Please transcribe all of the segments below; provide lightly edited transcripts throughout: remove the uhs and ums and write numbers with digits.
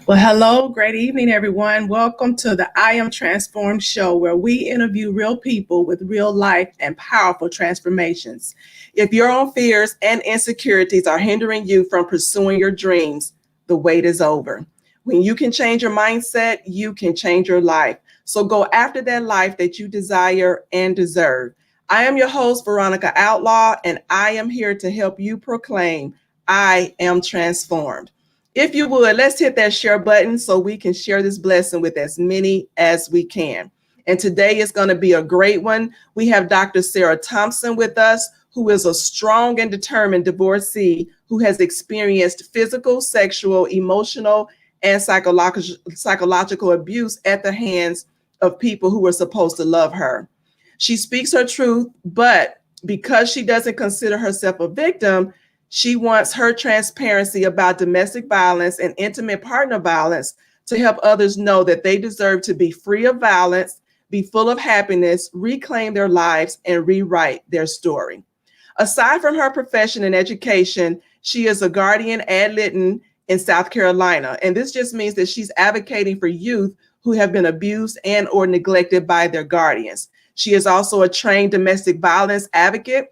Well, hello, great evening, everyone. Welcome to the I Am Transformed show, where we interview real people with real life and powerful transformations. If your own fears and insecurities are hindering you from pursuing your dreams, the wait is over. When you can change your mindset, you can change your life. So go after that life that you desire and deserve. I am your host, Veronica Outlaw, and I am here to help you proclaim, I am transformed. If you would, let's hit that share button so we can share this blessing with as many as we can. And today is going to be a great one. We have Dr. Sara Thompson with us, who is a strong and determined divorcee who has experienced physical, sexual, emotional, and psychological abuse at the hands of people who were supposed to love her. She speaks her truth, but because she doesn't consider herself a victim, she wants her transparency about domestic violence and intimate partner violence to help others know that they deserve to be free of violence, be full of happiness, reclaim their lives, and rewrite their story. Aside from her profession and education, she is a guardian ad litem in South Carolina. And this just means that she's advocating for youth who have been abused and or neglected by their guardians. She is also a trained domestic violence advocate.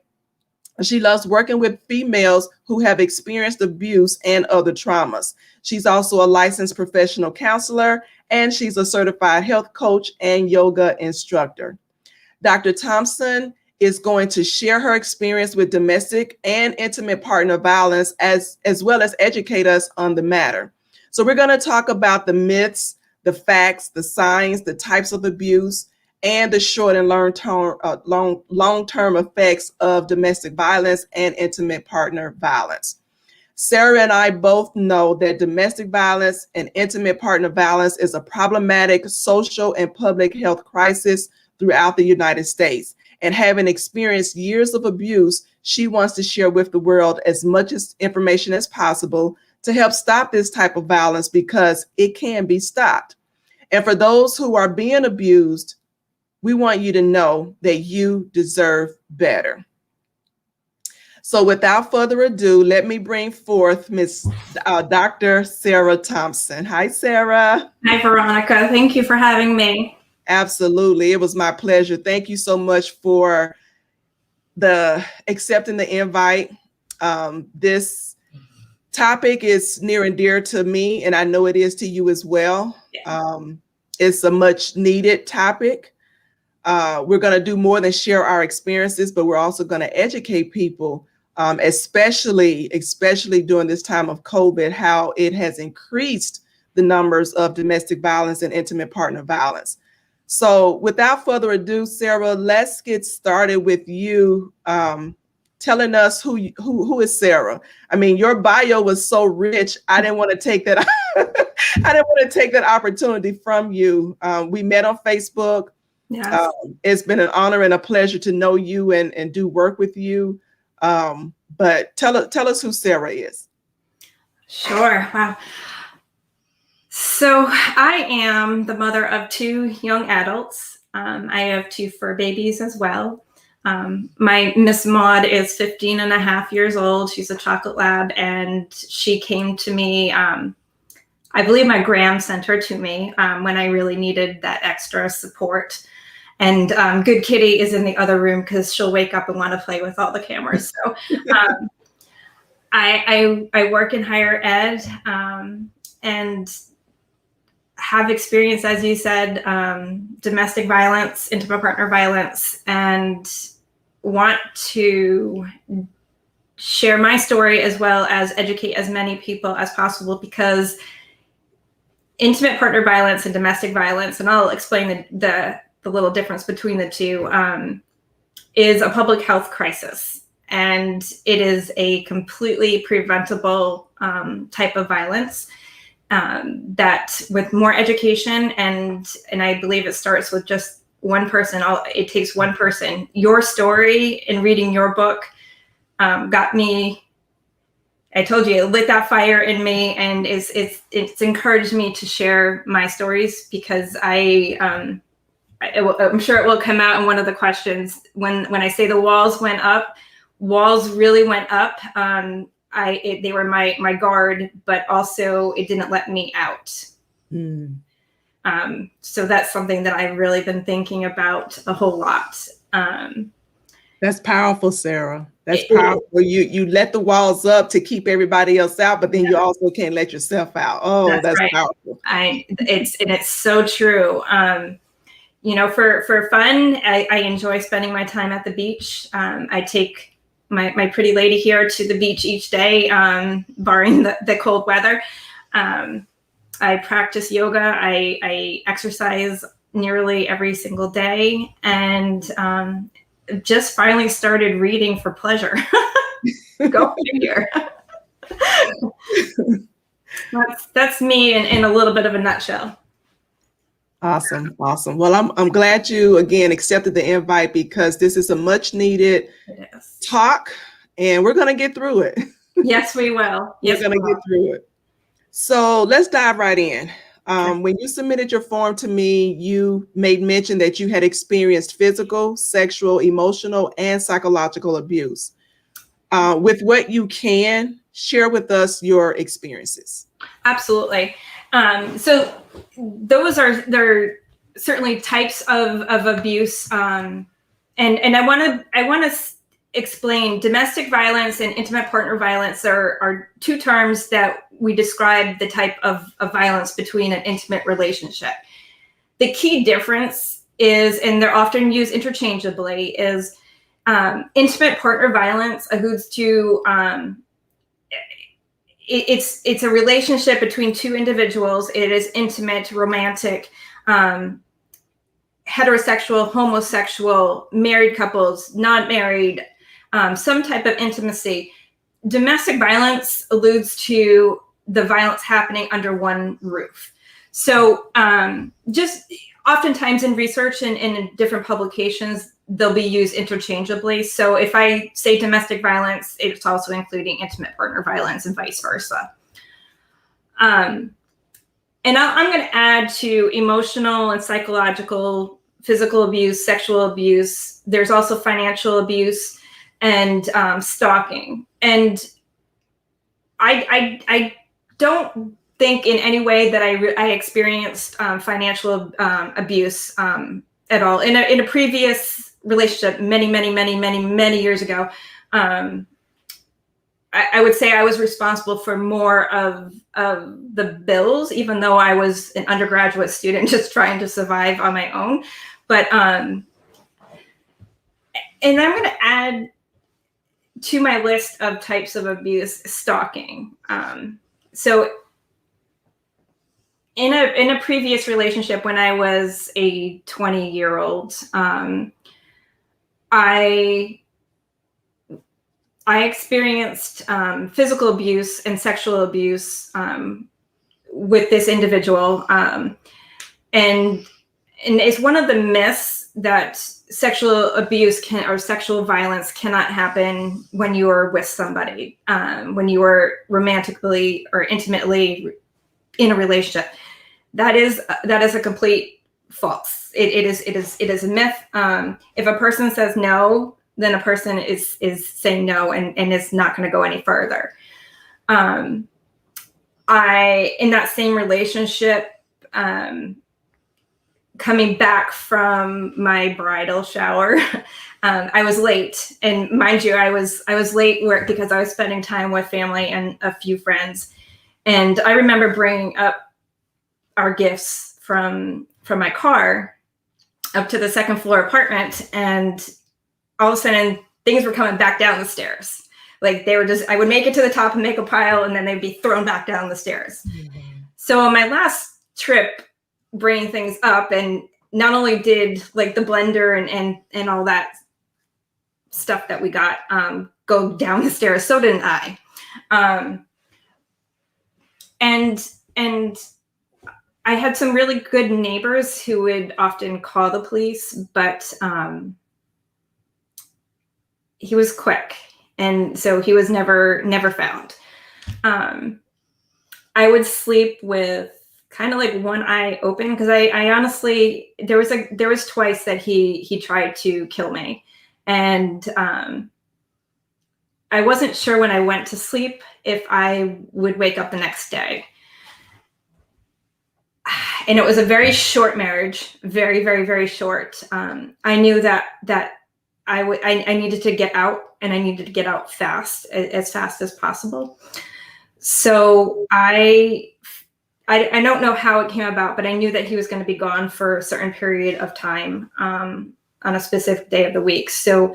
She loves working with females who have experienced abuse and other traumas. She's also a licensed professional counselor, and she's a certified health coach and yoga instructor. Dr. Thompson is going to share her experience with domestic and intimate partner violence as well as educate us on the matter. So we're going to talk about the myths, the facts, the signs, the types of abuse, and the short and long-term effects of domestic violence and intimate partner violence. Sara and I both know that domestic violence and intimate partner violence is a problematic social and public health crisis throughout the United States. And having experienced years of abuse, she wants to share with the world as much information as possible to help stop this type of violence because it can be stopped. And for those who are being abused, we want you to know that you deserve better. So without further ado, let me bring forth Miss Dr. Sara Thompson. Hi, Sara. Hi, Veronica. Thank you for having me. Absolutely. It was my pleasure. Thank you so much for accepting the invite. This topic is near and dear to me, and I know it is to you as well. Yeah. It's a much needed topic. We're going to do more than share our experiences, but we're also going to educate people, especially during this time of COVID, how it has increased the numbers of domestic violence and intimate partner violence. So without further ado, Sara, let's get started with you telling us who is Sara. I mean, your bio was so rich. I didn't want to take that. I didn't want to take that opportunity from you. We met on Facebook. Yes. It's been an honor and a pleasure to know you and do work with you. But tell us who Sara is. Sure. Wow. So I am the mother of two young adults. I have two fur babies as well. My Miss Maud is 15 and a half years old. She's a chocolate lab, and she came to me. I believe my gram sent her to me when I really needed that extra support. And Good Kitty is in the other room because she'll wake up and want to play with all the cameras. So I work in higher ed and have experience, as you said, domestic violence, intimate partner violence, and want to share my story as well as educate as many people as possible, because intimate partner violence and domestic violence, and I'll explain the little difference between the two, is a public health crisis. And it is a completely preventable type of violence that with more education, and I believe it starts with just one person. It takes one person. Your story and reading your book got me, I told you, it lit that fire in me, and it's encouraged me to share my stories, because I'm sure it will come out in one of the questions. When I say the walls went up, walls really went up. they were my guard, but also it didn't let me out. Mm. So that's something that I've really been thinking about a whole lot. That's powerful, Sara. That's powerful. You let the walls up to keep everybody else out, but then you also can't let yourself out. Oh, that's right. powerful. It's so true. You know, for fun, I enjoy spending my time at the beach. I take my pretty lady here to the beach each day, barring the cold weather. I practice yoga. I exercise nearly every single day, and just finally started reading for pleasure. Go figure. That's me in a little bit of a nutshell. Awesome. Awesome. Well, I'm glad you again accepted the invite, because this is a much needed talk, and we're going to get through it. Yes, we will. We're going to get through it. So let's dive right in. When you submitted your form to me, you made mention that you had experienced physical, sexual, emotional, and psychological abuse. With what you can, share with us your experiences. Absolutely. So those are certainly types of abuse. And I want to explain domestic violence and intimate partner violence are two terms that we describe the type of violence between an intimate relationship. The key difference is, and they're often used interchangeably, is intimate partner violence alludes to it's a relationship between two individuals. It is intimate, romantic, heterosexual, homosexual, married couples, not married, some type of intimacy. Domestic violence alludes to the violence happening under one roof. So just oftentimes in research and in different publications, they'll be used interchangeably. So if I say domestic violence, it's also including intimate partner violence and vice versa. And I'm going to add to emotional and psychological, physical abuse, sexual abuse. There's also financial abuse and stalking. And I don't think in any way that I experienced financial abuse at all. In a previous relationship, many years ago, I would say I was responsible for more of the bills, even though I was an undergraduate student just trying to survive on my own. But and I'm going to add to my list of types of abuse, stalking. So in a previous relationship, when I was a 20-year-old, I experienced physical abuse and sexual abuse with this individual, and it's one of the myths that sexual abuse or sexual violence cannot happen when you are with somebody, when you are romantically or intimately in a relationship. That is a complete false. It is a myth. If a person says no, then a person is saying no and is not going to go any further. In that same relationship, coming back from my bridal shower, I was late, and mind you, I was late work because I was spending time with family and a few friends. And I remember bringing up our gifts from my car up to the second floor apartment, and all of a sudden things were coming back down the stairs. Like they were I would make it to the top and make a pile, and then they'd be thrown back down the stairs. Mm-hmm. So on my last trip, bringing things up, and not only did like the blender and all that stuff that we got go down the stairs, so didn't I. And I had some really good neighbors who would often call the police, but he was quick, and so he was never found. I would sleep with kind of like one eye open, because I honestly, there was twice that he tried to kill me, and wasn't sure when I went to sleep if I would wake up the next day. And it was a very short marriage, very, very, very short. I knew that I needed to get out, and I needed to get out fast, as fast as possible. So I don't know how it came about, but I knew that he was going to be gone for a certain period of time on a specific day of the week. So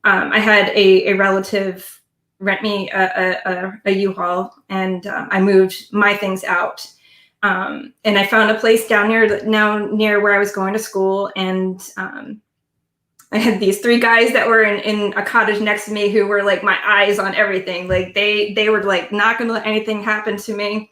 I had a relative rent me a U-Haul, and I moved my things out. And I found a place down near where I was going to school. And I had these 3 guys that were in a cottage next to me who were like my eyes on everything. Like they were like not going to let anything happen to me.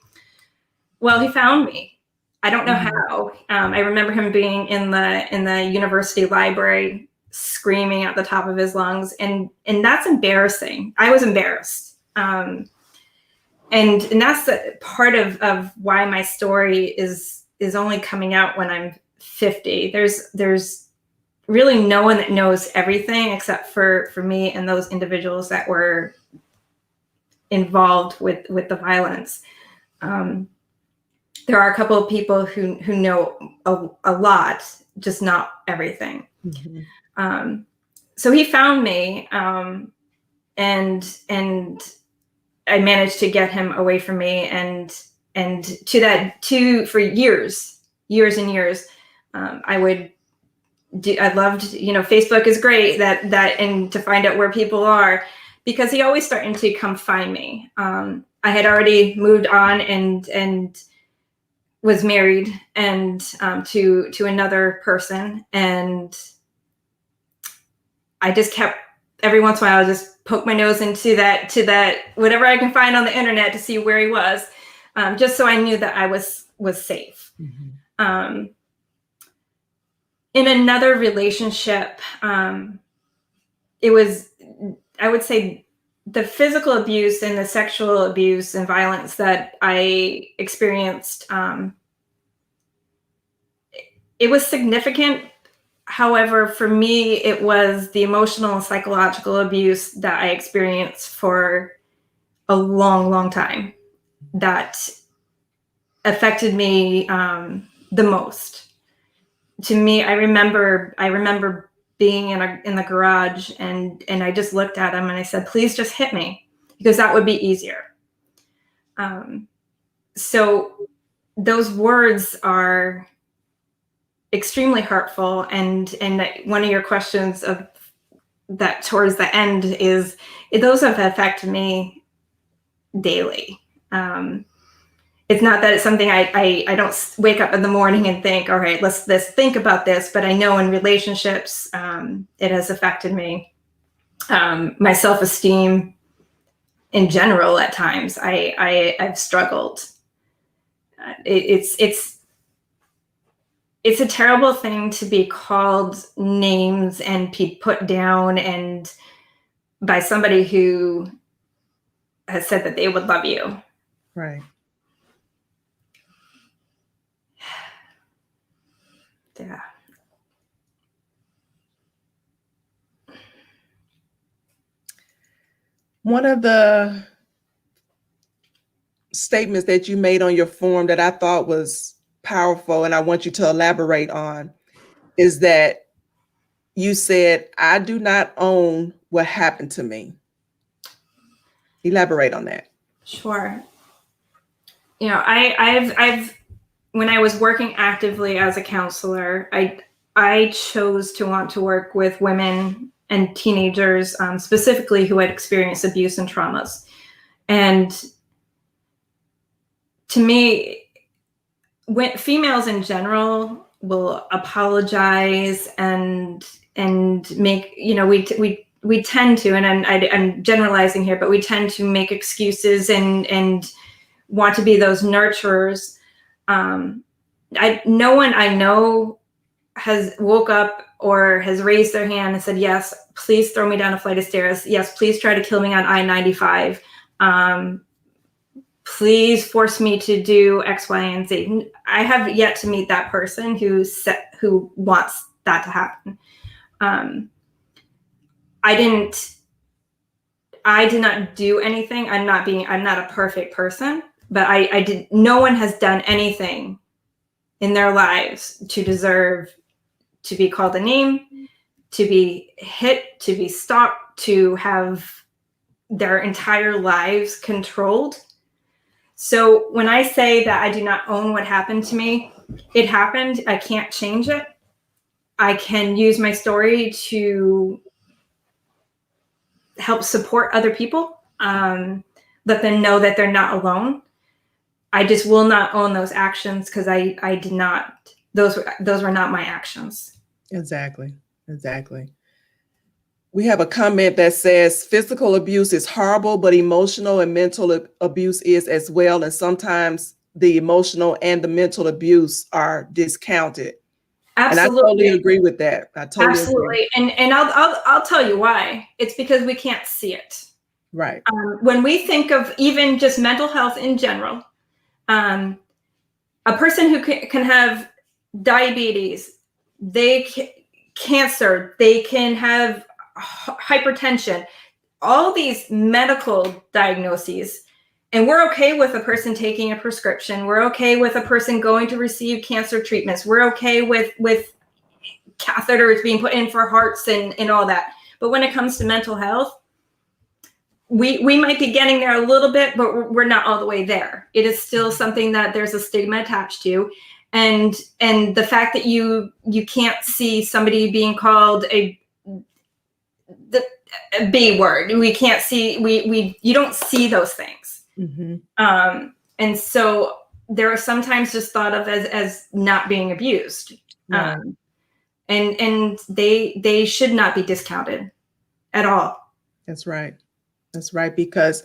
Well, he found me. I don't know how. I remember him being in the university library, screaming at the top of his lungs, and that's embarrassing. I was embarrassed. And that's the part of why my story is only coming out when I'm 50. There's really no one that knows everything except for me and those individuals that were involved with the violence. There are a couple of people who know a lot, just not everything. Mm-hmm. So he found me, and I managed to get him away from me, and for years and years, I loved, Facebook is great and to find out where people are, because he always starting to come find me. I had already moved on and was married and to another person, and I just kept, every once in a while, I just poke my nose into that whatever I can find on the internet to see where he was, just so I knew that I was safe. Mm-hmm. In another relationship, it was, I would say, the physical abuse and the sexual abuse and violence that I experienced, it was significant. However, for me, it was the emotional and psychological abuse that I experienced for a long, long time that affected me the most. To me, I remember being in the garage, and I just looked at him and I said, "Please just hit me, because that would be easier." So those words are extremely hurtful, and one of your questions of that towards the end is, those have affected me daily. It's not that it's something I don't wake up in the morning and think, all right, let's think about this, but I know in relationships, it has affected me. My self-esteem in general, at times, I've struggled. It's a terrible thing to be called names and be put down and by somebody who has said that they would love you. Right. Yeah. One of the statements that you made on your form that I thought was powerful, and I want you to elaborate on, is that you said, "I do not own what happened to me." Elaborate on that. Sure. I've when I was working actively as a counselor, I chose to want to work with women and teenagers, specifically who had experienced abuse and traumas. And to me, when females in general will apologize and make, we tend to, and I'm generalizing here, but we tend to make excuses and want to be those nurturers. No one I know has woke up or has raised their hand and said, "Yes, please throw me down a flight of stairs. Yes, please try to kill me on I-95. Please force me to do X, Y, and Z." I have yet to meet that person who wants that to happen. I I did not do anything. I'm not a perfect person, but no one has done anything in their lives to deserve to be called a name, to be hit, to be stopped, to have their entire lives controlled. So when I say that I do not own what happened to me, it happened. I can't change it. I can use my story to help support other people, let them know that they're not alone. I just will not own those actions because I did not. Those were not my actions. Exactly. We have a comment that says physical abuse is horrible, but emotional and mental abuse is as well. And sometimes the emotional and the mental abuse are discounted. Absolutely. And I totally agree with that. Absolutely. Agree. And I'll tell you why. It's because we can't see it. Right. When we think of even just mental health in general, a person who can have diabetes, cancer, they can have hypertension, all these medical diagnoses. And we're okay with a person taking a prescription. We're okay with a person going to receive cancer treatments. We're okay with catheters being put in for hearts and all that. But when it comes to mental health, we might be getting there a little bit, but we're not all the way there. It is still something that there's a stigma attached to. And the fact that you can't see somebody being called a B word, we can't see, you don't see those things. Mm-hmm. And so they're sometimes just thought of as not being abused. Right. And they should not be discounted at all. That's right. Because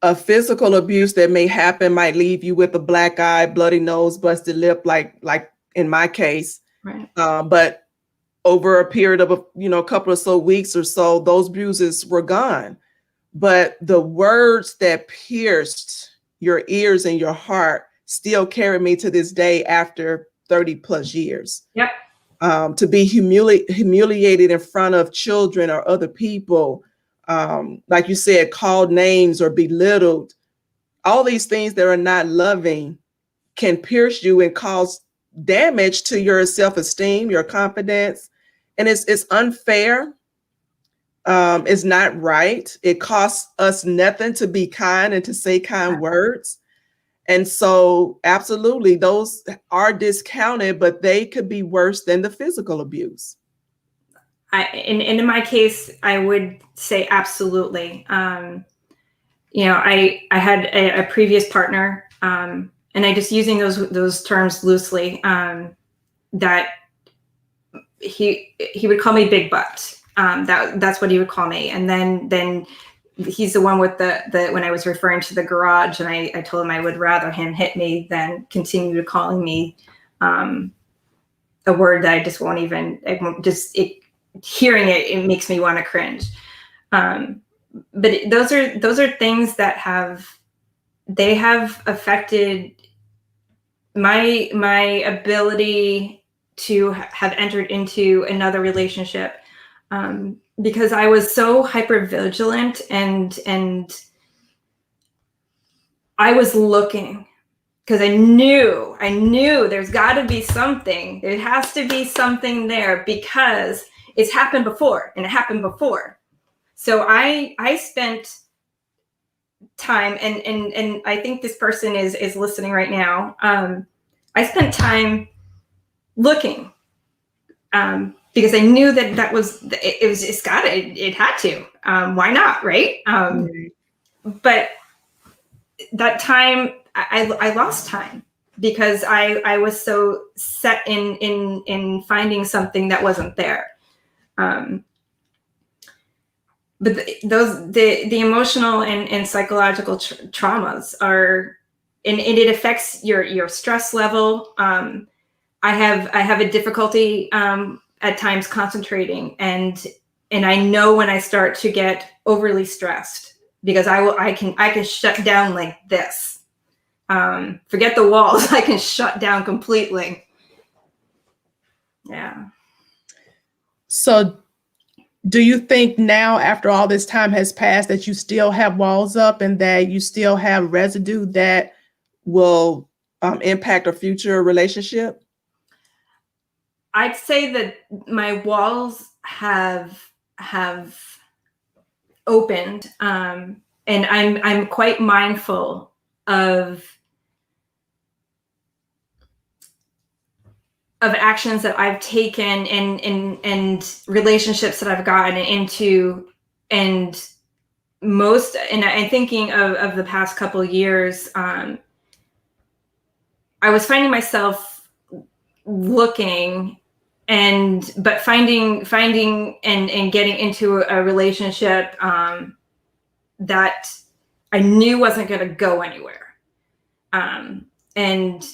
a physical abuse that may happen might leave you with a black eye, bloody nose, busted lip, like in my case. Right. But over a period of a couple of weeks or so, those bruises were gone. But the words that pierced your ears and your heart still carry me to this day after 30 plus years. Yep. To be humiliated in front of children or other people, like you said, called names or belittled, all these things that are not loving can pierce you and cause damage to your self-esteem, your confidence. And it's unfair. It's not right. It costs us nothing to be kind and to say kind words. And so absolutely, those are discounted, but they could be worse than the physical abuse. In my case, I would say absolutely. I had a previous partner, and I just using those terms loosely, that he would call me Big Butt. That's what he would call me. And then he's the one with the when I was referring to the garage, and I told him I would rather him hit me than continue to calling me a word that I just won't even, hearing it makes me want to cringe. But those are things that have affected my ability to have entered into another relationship, because I was so hyper vigilant and I was looking, because I knew there's got to be something. There has to be something there, because it's happened before, and it happened before. So I spent time, and I think this person is listening right now. I spent time looking, because I knew that it had to. Why not, right? But that time, I lost time because I was so set in finding something that wasn't there. But the emotional and psychological traumas are, and it affects your stress level. I have a difficulty at times concentrating, and I know when I start to get overly stressed, because I can shut down like this. Forget the walls, I can shut down completely. Yeah. So Do you think now, after all this time has passed, that you still have walls up and that you still have residue that will impact a future relationship? I'd say that my walls have opened, and I'm quite mindful of actions that I've taken and relationships that I've gotten into, and I'm thinking of the past couple of years. I was finding myself looking but finding and getting into a relationship that I knew wasn't going to go anywhere, and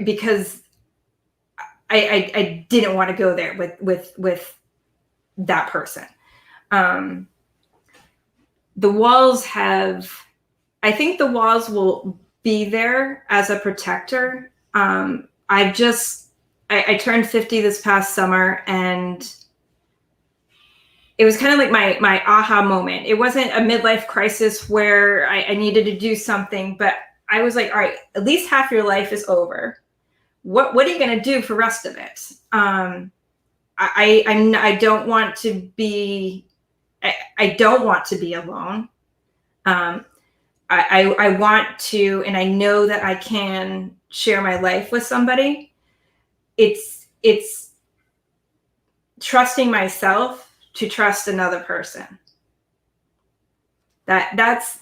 because I didn't want to go there with that person. The walls I think the walls will be there as a protector. I turned 50 this past summer, and it was kind of like my aha moment. It wasn't a midlife crisis where I needed to do something, but I was like, all right, at least half your life is over. What are you going to do for the rest of it? I don't want to be, I don't want to be alone. I want to, and I know that I can share my life with somebody. It's trusting myself to trust another person. That's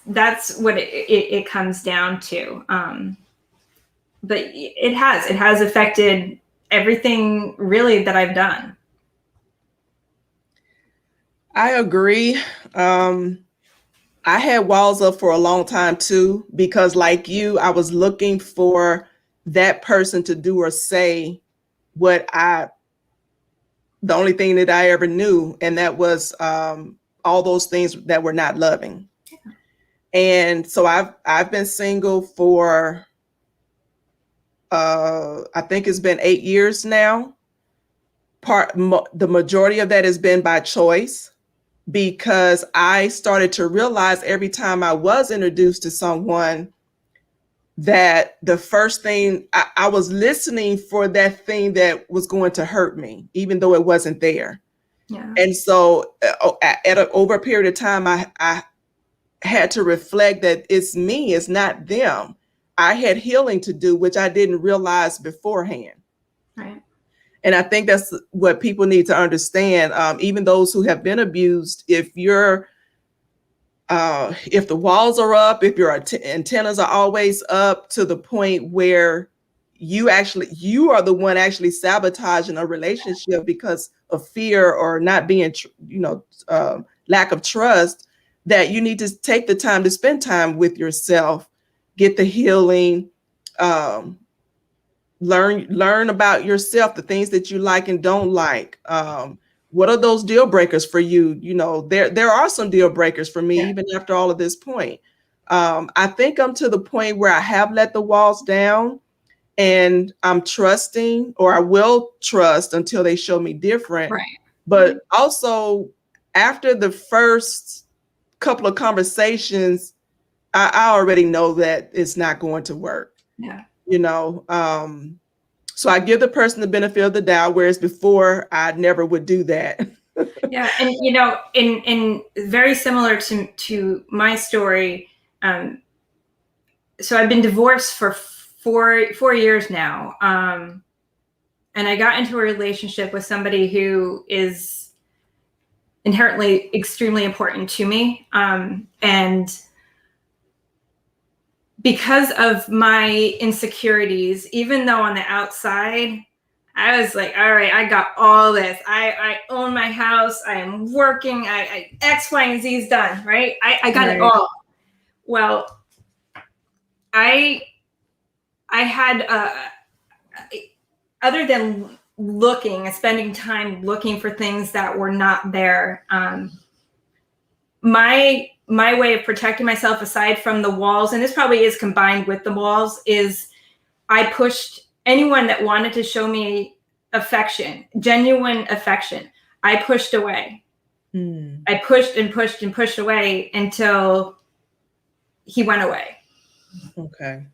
what it comes down to. But it has affected everything really that I've done. I agree. I had walls up for a long time too, because like you, I was looking for that person to do or say the only thing that I ever knew, and that was all those things that were not loving. Yeah. And so I've been single for I think it's been 8 years now. The majority of that has been by choice, because I started to realize every time I was introduced to someone that the first thing I was listening for, that thing that was going to hurt me, even though it wasn't there. Yeah. And so over a period of time, I had to reflect that it's me, it's not them. I had healing to do, which I didn't realize beforehand. Right. And I think that's what people need to understand. Even those who have been abused, if the walls are up, if your antennas are always up to the point where you are the one actually sabotaging a relationship because of fear or not being, lack of trust, that you need to take the time to spend time with yourself, get the healing, learn about yourself, the things that you like and don't like. What are those deal breakers for you? There are some deal breakers for me, even after all of this point. I think I'm to the point where I have let the walls down, and I'm trusting, or I will trust until they show me different. Right. But also, after the first couple of conversations, I already know that it's not going to work. Yeah. So I give the person the benefit of the doubt, whereas before I never would do that. Yeah. And, in very similar to my story. So I've been divorced for four years now. And I got into a relationship with somebody who is inherently extremely important to me. And because of my insecurities, even though on the outside, I was like, all right, I got all this. I own my house. I am working. I X, Y, and Z is done, right? I got it all. Well, I had, other than looking and spending time looking for things that were not there, my way of protecting myself, aside from the walls, and this probably is combined with the walls, is I pushed anyone that wanted to show me affection, genuine affection, I pushed away. I pushed and pushed and pushed away until he went away. Okay.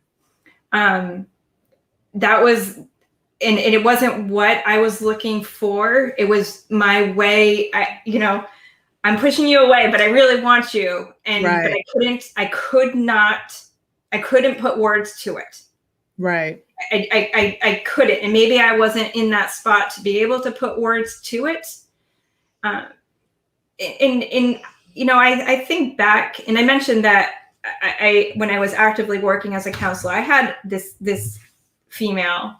That was, and it wasn't what I was looking for. It was my way. I'm pushing you away, but I really want you. And right. But I couldn't put words to it. Right. I couldn't, and maybe I wasn't in that spot to be able to put words to it. I think back, and I mentioned that I when I was actively working as a counselor, I had this female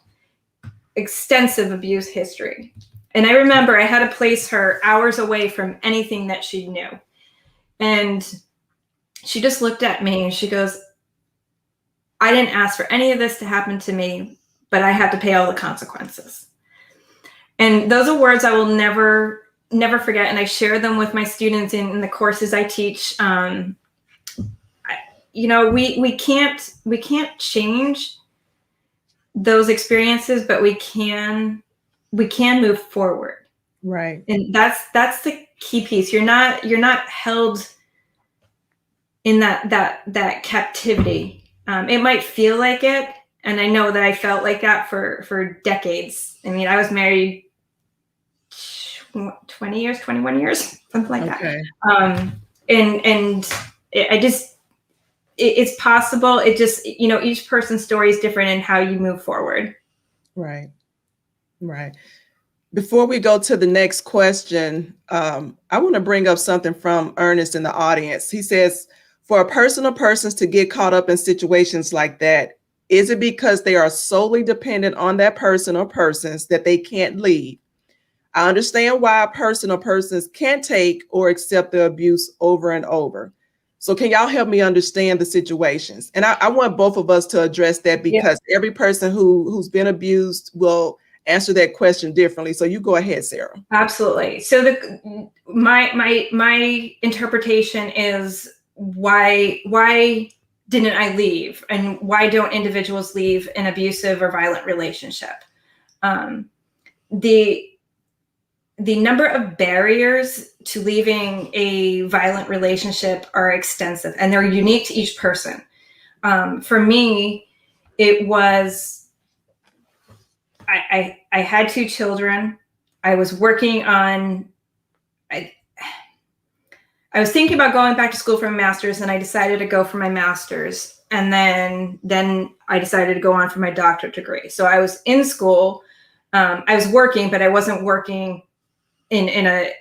extensive abuse history. And I remember I had to place her hours away from anything that she knew. And she just looked at me and she goes, I didn't ask for any of this to happen to me, but I had to pay all the consequences. And those are words I will never forget. And I share them with my students in the courses I teach. We can't change those experiences, but we can move forward. Right. And that's the key piece. You're not held in that captivity. It might feel like it. And I know that I felt like that for decades. I mean, I was married 20 years, 21 years, something like that. It's possible. It just, each person's story is different in how you move forward. Right. Right. Before we go to the next question, I want to bring up something from Ernest in the audience. He says, for a person or persons to get caught up in situations like that, is it because they are solely dependent on that person or persons that they can't leave? I understand why a person or persons can't take or accept the abuse over and over. So can y'all help me understand the situations? And I want both of us to address that, because every person who's been abused will answer that question differently. So you go ahead, Sara. Absolutely. So my interpretation is, why didn't I leave? And why don't individuals leave an abusive or violent relationship? The number of barriers to leaving a violent relationship are extensive, and they're unique to each person. For me, it was, I had 2 children. I was working on, I was thinking about going back to school for my master's, and I decided to go for my master's. And then I decided to go on for my doctorate degree. So I was in school, I was working, but I wasn't working in a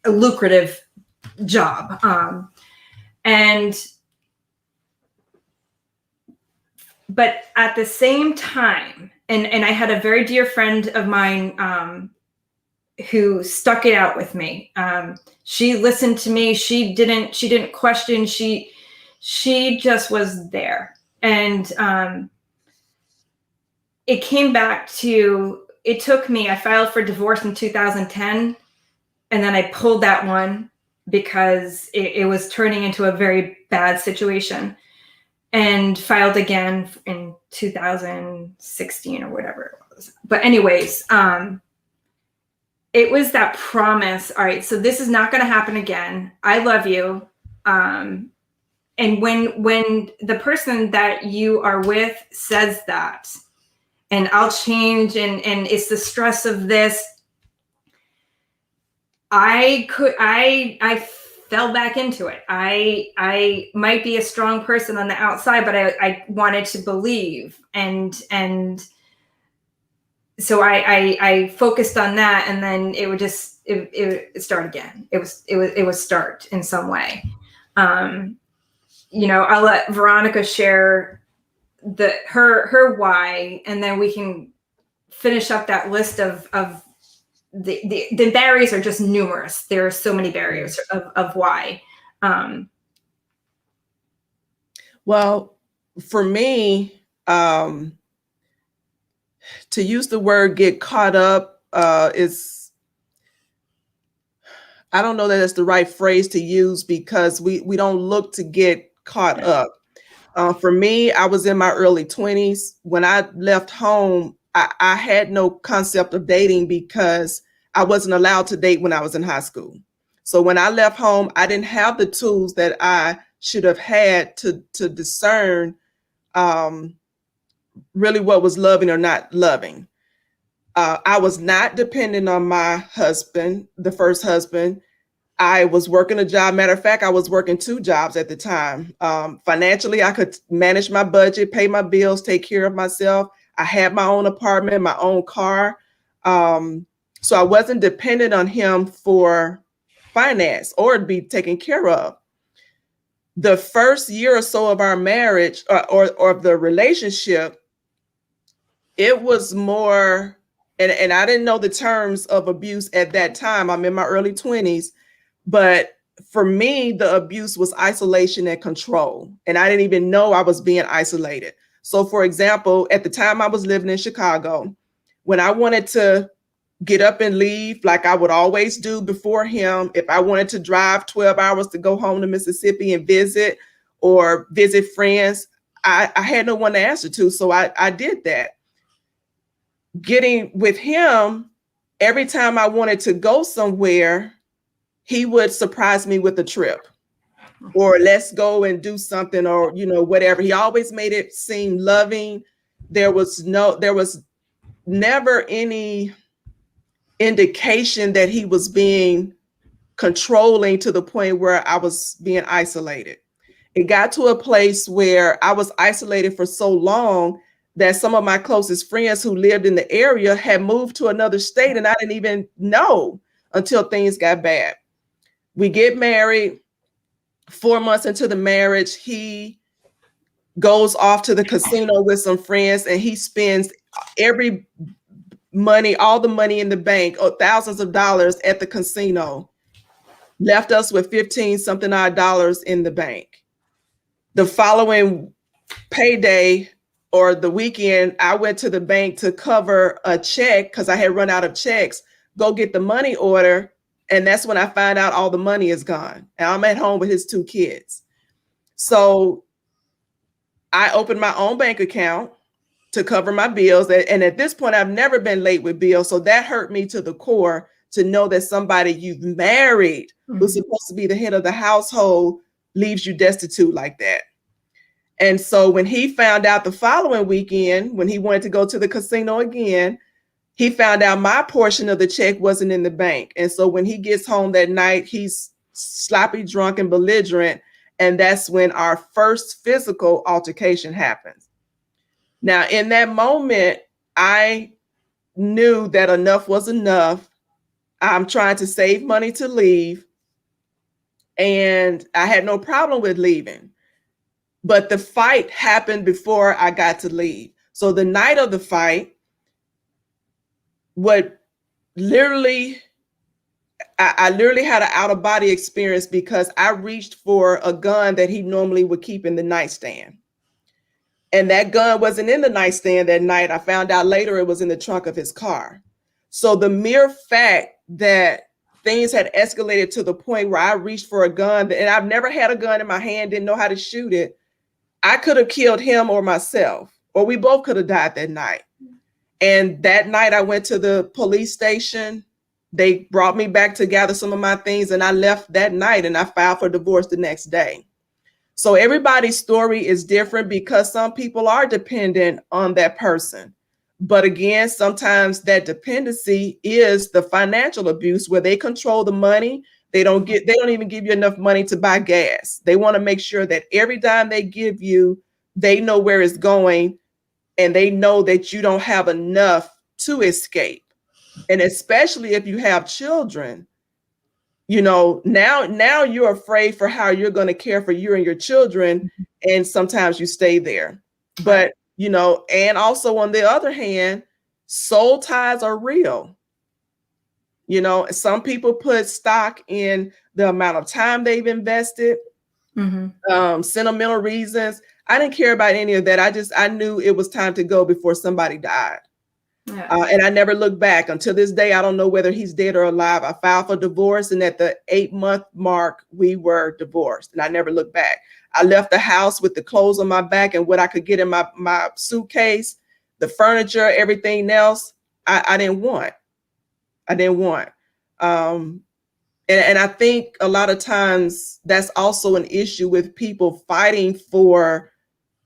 lucrative job. But at the same time, and I had a very dear friend of mine who stuck it out with me. She listened to me. She didn't question. She just was there. And it came back to, it took me, I filed for divorce in 2010. And then I pulled that one because it was turning into a very bad situation, and filed again in 2016 or whatever it was. But anyways, it was that promise. All right, so this is not going to happen again. I love you. And when the person that you are with says that, and I'll change, and it's the stress of this, I fell back into it. I might be a strong person on the outside, but I wanted to believe. And so I focused on that, and then it would just, it start again. It would start in some way. I'll let Veronica share her why, and then we can finish up that list of the barriers are just numerous. There are so many barriers of why. Well, for me, to use the word get caught up is, I don't know that that's the right phrase to use, because we don't look to get caught up. For me, I was in my early 20s. When I left home, I had no concept of dating, because I wasn't allowed to date when I was in high school. So when I left home, I didn't have the tools that I should have had to discern really what was loving or not loving. I was not dependent on my husband, the first husband. I was working a job. Matter of fact, I was working 2 jobs at the time. Financially, I could manage my budget, pay my bills, take care of myself. I had my own apartment, my own car. So I wasn't dependent on him for finance or to be taken care of. The first year or so of our marriage or of the relationship, it was more, and I didn't know the terms of abuse at that time. I'm in my early 20s, but for me, the abuse was isolation and control. And I didn't even know I was being isolated. So for example, at the time I was living in Chicago, when I wanted to get up and leave, like I would always do before him, if I wanted to drive 12 hours to go home to Mississippi and visit or visit friends, I had no one to answer to. So I did that. Getting with him, every time I wanted to go somewhere, he would surprise me with a trip or let's go and do something or, whatever. He always made it seem loving. There was never any indication that he was being controlling to the point where I was being isolated. It got to a place where I was isolated for so long that some of my closest friends who lived in the area had moved to another state, and I didn't even know until things got bad. We get married. 4 months into the marriage, he goes off to the casino with some friends and he spends all the money in the bank, or thousands of dollars at the casino, left us with 15 something odd dollars in the bank. The following payday or the weekend, I went to the bank to cover a check because I had run out of checks, go get the money order. And that's when I find out all the money is gone. And I'm at home with his 2 kids. So I opened my own bank account to cover my bills. And at this point, I've never been late with bills. So that hurt me to the core to know that somebody you've married, who's supposed to be the head of the household, leaves you destitute like that. And so when he found out the following weekend, when he wanted to go to the casino again, he found out my portion of the check wasn't in the bank. And so when he gets home that night, he's sloppy, drunk, and belligerent. And that's when our first physical altercation happens. Now, in that moment, I knew that enough was enough. I'm trying to save money to leave. And I had no problem with leaving. But the fight happened before I got to leave. So the night of the fight, I literally had an out-of-body experience because I reached for a gun that he normally would keep in the nightstand. And that gun wasn't in the nightstand that night. I found out later it was in the trunk of his car. So the mere fact that things had escalated to the point where I reached for a gun, and I've never had a gun in my hand, didn't know how to shoot it. I could have killed him or myself, or we both could have died that night. And that night I went to the police station. They brought me back to gather some of my things, and I left that night and I filed for divorce the next day. So everybody's story is different because some people are dependent on that person. But again, sometimes that dependency is the financial abuse where they control the money. They don't even give you enough money to buy gas. They want to make sure that every dime they give you, they know where it's going, and they know that you don't have enough to escape. And especially if you have children, now you're afraid for how you're going to care for you and your children. And sometimes you stay there. But, and also on the other hand, soul ties are real. Some people put stock in the amount of time they've invested, sentimental reasons. I didn't care about any of that. I knew it was time to go before somebody died. Yeah. And I never looked back. Until this day, I don't know whether he's dead or alive. I filed for divorce, and at the 8-month mark, we were divorced, and I never looked back. I left the house with the clothes on my back and what I could get in my suitcase, the furniture, everything else. I didn't want. And And I think a lot of times that's also an issue with people fighting for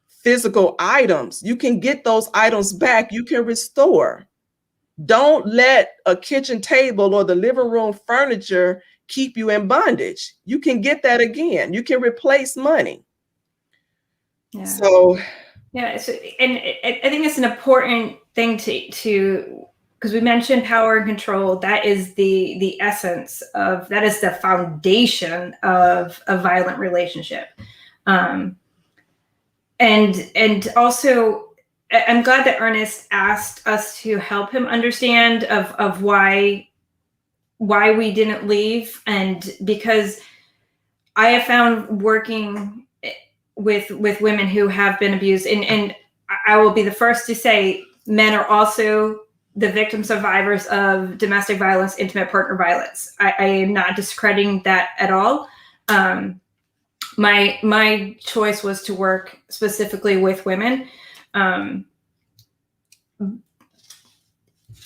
physical items. You can get those items back, you can restore. Don't let a kitchen table or the living room furniture keep you in bondage. You can get that again. You can replace money. Yeah. So, yeah. So, and I think it's an important thing to because we mentioned power and control. That is the essence of, that is the foundation of a violent relationship. And also, I'm glad that Ernest asked us to help him understand of why we didn't leave. And because I have found working with women who have been abused, and I will be the first to say men are also the victim survivors of domestic violence, intimate partner violence. I am not discrediting that at all. My choice was to work specifically with women.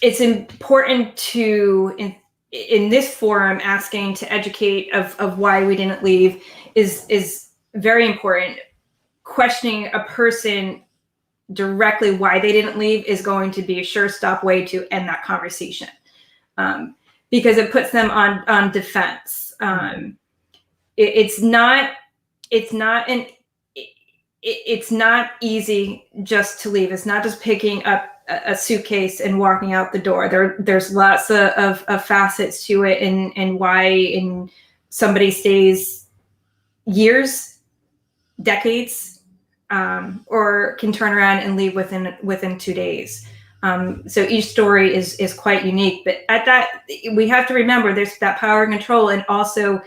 It's important to, in this forum, asking to educate of why we didn't leave is very important. Questioning a person directly why they didn't leave is going to be a sure stop way to end that conversation, because it puts them on defense. It's not easy just to leave. It's not just picking up a suitcase and walking out the door. There's lots of facets to it, and why somebody stays years, decades, or can turn around and leave within 2 days. So each story is quite unique, but at that, we have to remember there's that power and control, and also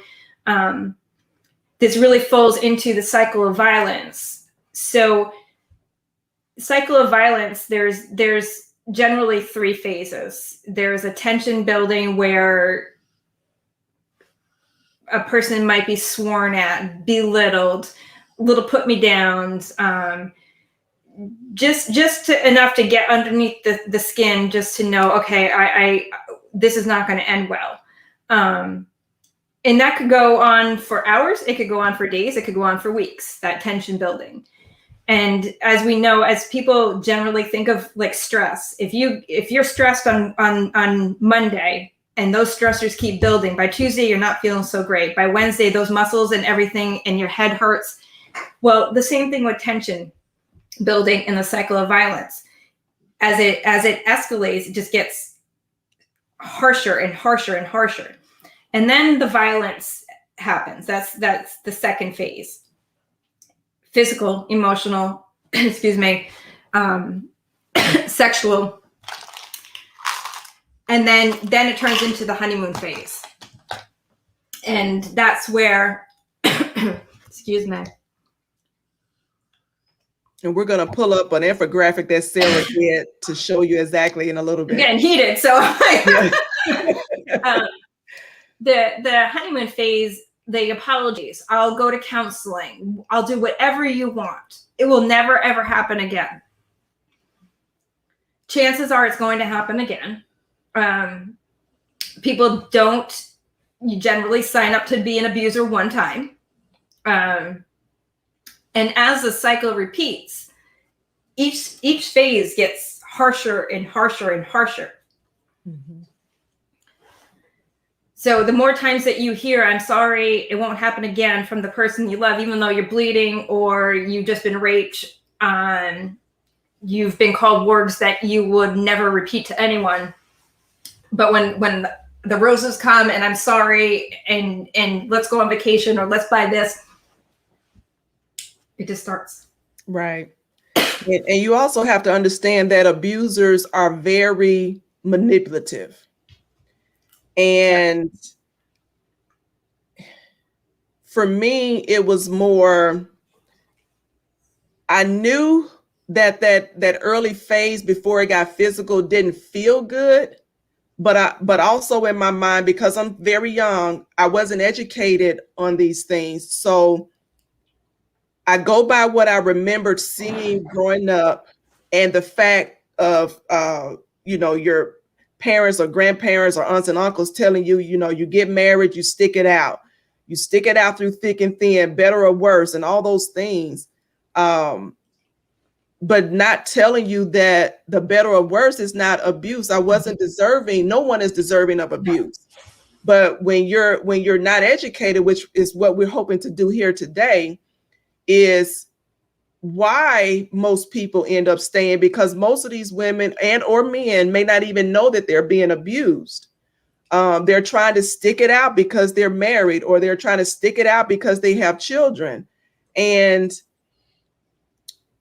this really falls into the cycle of violence. So cycle of violence, there's generally 3 phases. There's a tension building where a person might be sworn at, belittled, little put me downs, just enough to get underneath the skin, just to know, okay, I this is not going to end well. And that could go on for hours. It could go on for days. It could go on for weeks, that tension building. And as we know, as people generally think of like stress, if you're stressed on Monday and those stressors keep building, by Tuesday, you're not feeling so great. By Wednesday, those muscles and everything and your head hurts. Well, the same thing with tension building in the cycle of violence. As it escalates, it just gets harsher and harsher and harsher. And then the violence happens. That's the second phase. Physical, emotional, excuse me, sexual. And then it turns into the honeymoon phase. And that's where, excuse me. And we're going to pull up an infographic that Sarah did to show you exactly in a little bit. I'm getting heated, so the honeymoon phase, the apologies, I'll go to counseling, I'll do whatever you want. It will never, ever happen again. Chances are it's going to happen again. People don't generally sign up to be an abuser one time. And as the cycle repeats, each phase gets harsher and harsher and harsher. Mm-hmm. So the more times that you hear, I'm sorry, it won't happen again, from the person you love, even though you're bleeding or you've just been raped, you've been called words that you would never repeat to anyone. But when the roses come and I'm sorry and let's go on vacation or let's buy this, it just starts. Right. And you also have to understand that abusers are very manipulative. And for me, it was more, I knew that early phase before it got physical didn't feel good. But also in my mind, because I'm very young, I wasn't educated on these things. So I go by what I remembered seeing growing up, and the fact of, your parents or grandparents or aunts and uncles telling you, you get married, you stick it out. You stick it out through thick and thin, better or worse, and all those things. But not telling you that the better or worse is not abuse. I wasn't deserving. No one is deserving of abuse. But when you're not educated, which is what we're hoping to do here today, is why most people end up staying, because most of these women and or men may not even know that they're being abused. They're trying to stick it out because they're married, or they're trying to stick it out because they have children. And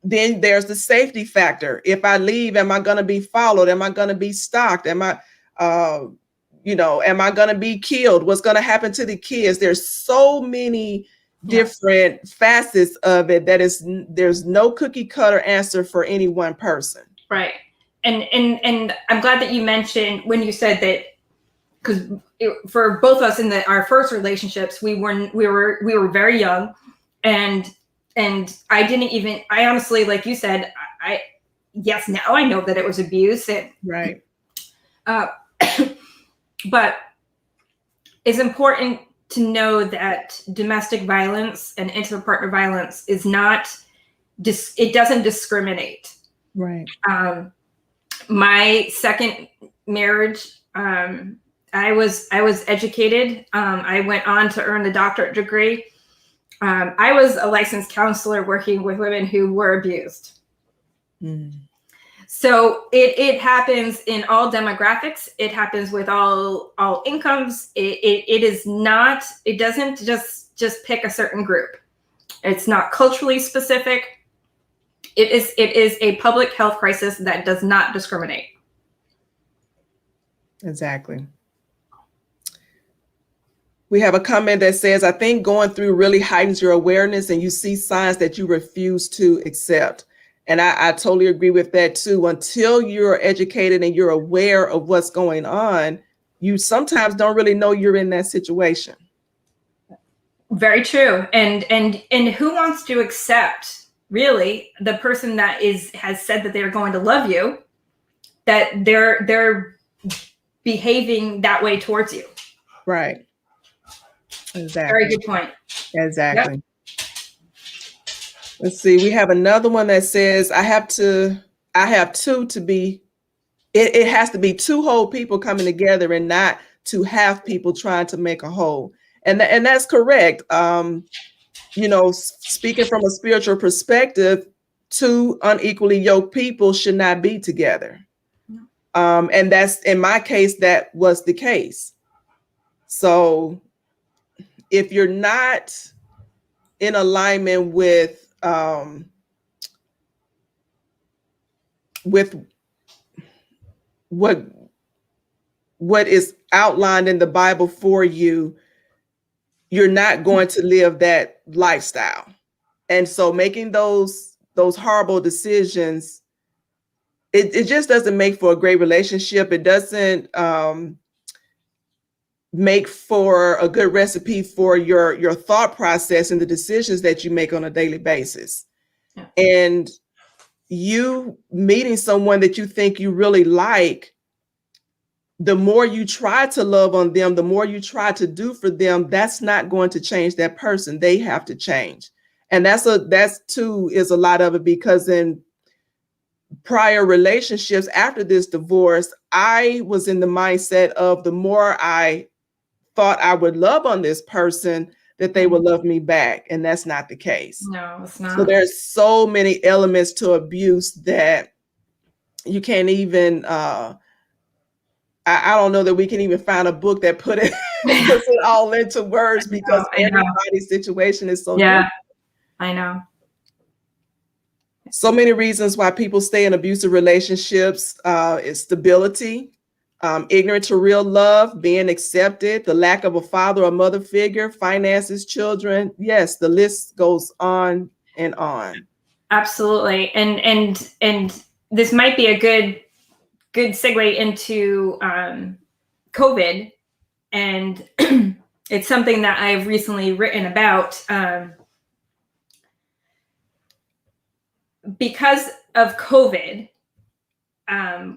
then there's the safety factor. If I leave, am I going to be followed? Am I going to be stalked? Am I going to be killed? What's going to happen to the kids? There's so many different facets of it there's no cookie cutter answer for any one person. Right. And I'm glad that you mentioned when you said that, because for both of us in our first relationships, we were very young, and I honestly, like you said, yes, now I know that it was abuse, and right. But it's important to know that domestic violence and intimate partner violence is not, it doesn't discriminate. Right. My second marriage, I was educated. I went on to earn the doctorate degree. I was a licensed counselor working with women who were abused. Mm. So it happens in all demographics. It happens with all incomes. It doesn't just pick a certain group. It's not culturally specific. It is a public health crisis that does not discriminate. Exactly. We have a comment that says, I think going through really heightens your awareness and you see signs that you refuse to accept. And I totally agree with that too. Until you're educated and you're aware of what's going on, you sometimes don't really know you're in that situation. Very true. And who wants to accept really the person that has said that they're going to love you, that they're behaving that way towards you? Right. Exactly. Very good point. Exactly. Yep. Let's see. We have another one that says, I have two to be, it has to be two whole people coming together and not two half people trying to make a whole. And that's correct. Speaking from a spiritual perspective, two unequally yoked people should not be together. And that's, in my case, that was the case. So if you're not in alignment with what is outlined in the Bible for you, you're not going to live that lifestyle. And so making those horrible decisions, it just doesn't make for a great relationship. It doesn't make for a good recipe for your thought process and the decisions that you make on a daily basis. Yeah. And you meeting someone that you think you really like, the more you try to love on them, the more you try to do for them, that's not going to change that person. They have to change. And that's too is a lot of it, because in prior relationships after this divorce, I was in the mindset of the more I thought I would love on this person, that they would love me back. And that's not the case. No, it's not. So there's so many elements to abuse that you can't even, I don't know that we can even find a book that puts it all into words, because everybody's situation is so different. I know. So many reasons why people stay in abusive relationships is stability, ignorant to real love, being accepted, the lack of a father or mother figure, finances, children. Yes, the list goes on and on. Absolutely. And this might be a good segue into COVID. And it's something that I've recently written about. Because of COVID,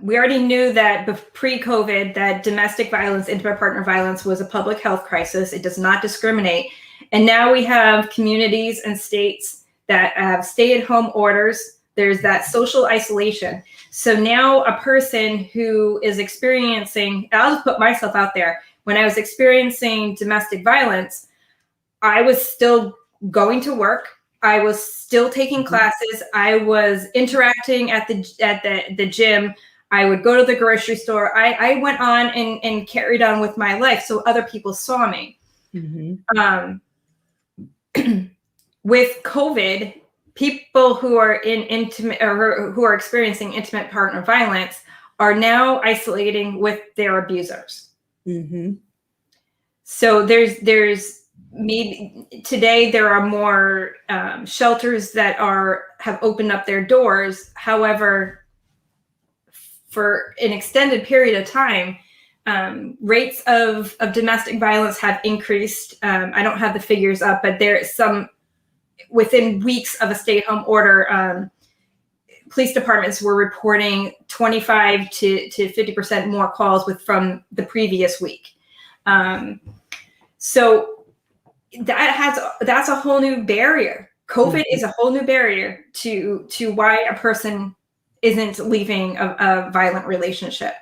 we already knew that pre-COVID that domestic violence, intimate partner violence was a public health crisis. It does not discriminate. And now we have communities and states that have stay-at-home orders. There's that social isolation. So now a person who is experiencing, I'll just put myself out there, when I was experiencing domestic violence, I was still going to work. I was still taking classes. I was interacting at the gym. I would go to the grocery store. I went on and carried on with my life so other people saw me. Mm-hmm. With COVID, people who are in intimate or who are experiencing intimate partner violence are now isolating with their abusers. Mm-hmm. So today there are more shelters that have opened up their doors. However, for an extended period of time, rates of domestic violence have increased. I don't have the figures up, but there's some within weeks of a stay-at-home order. Police departments were reporting 25 to 50% more calls from the previous week. So that's a whole new barrier. COVID is a whole new barrier to why a person isn't leaving a violent relationship.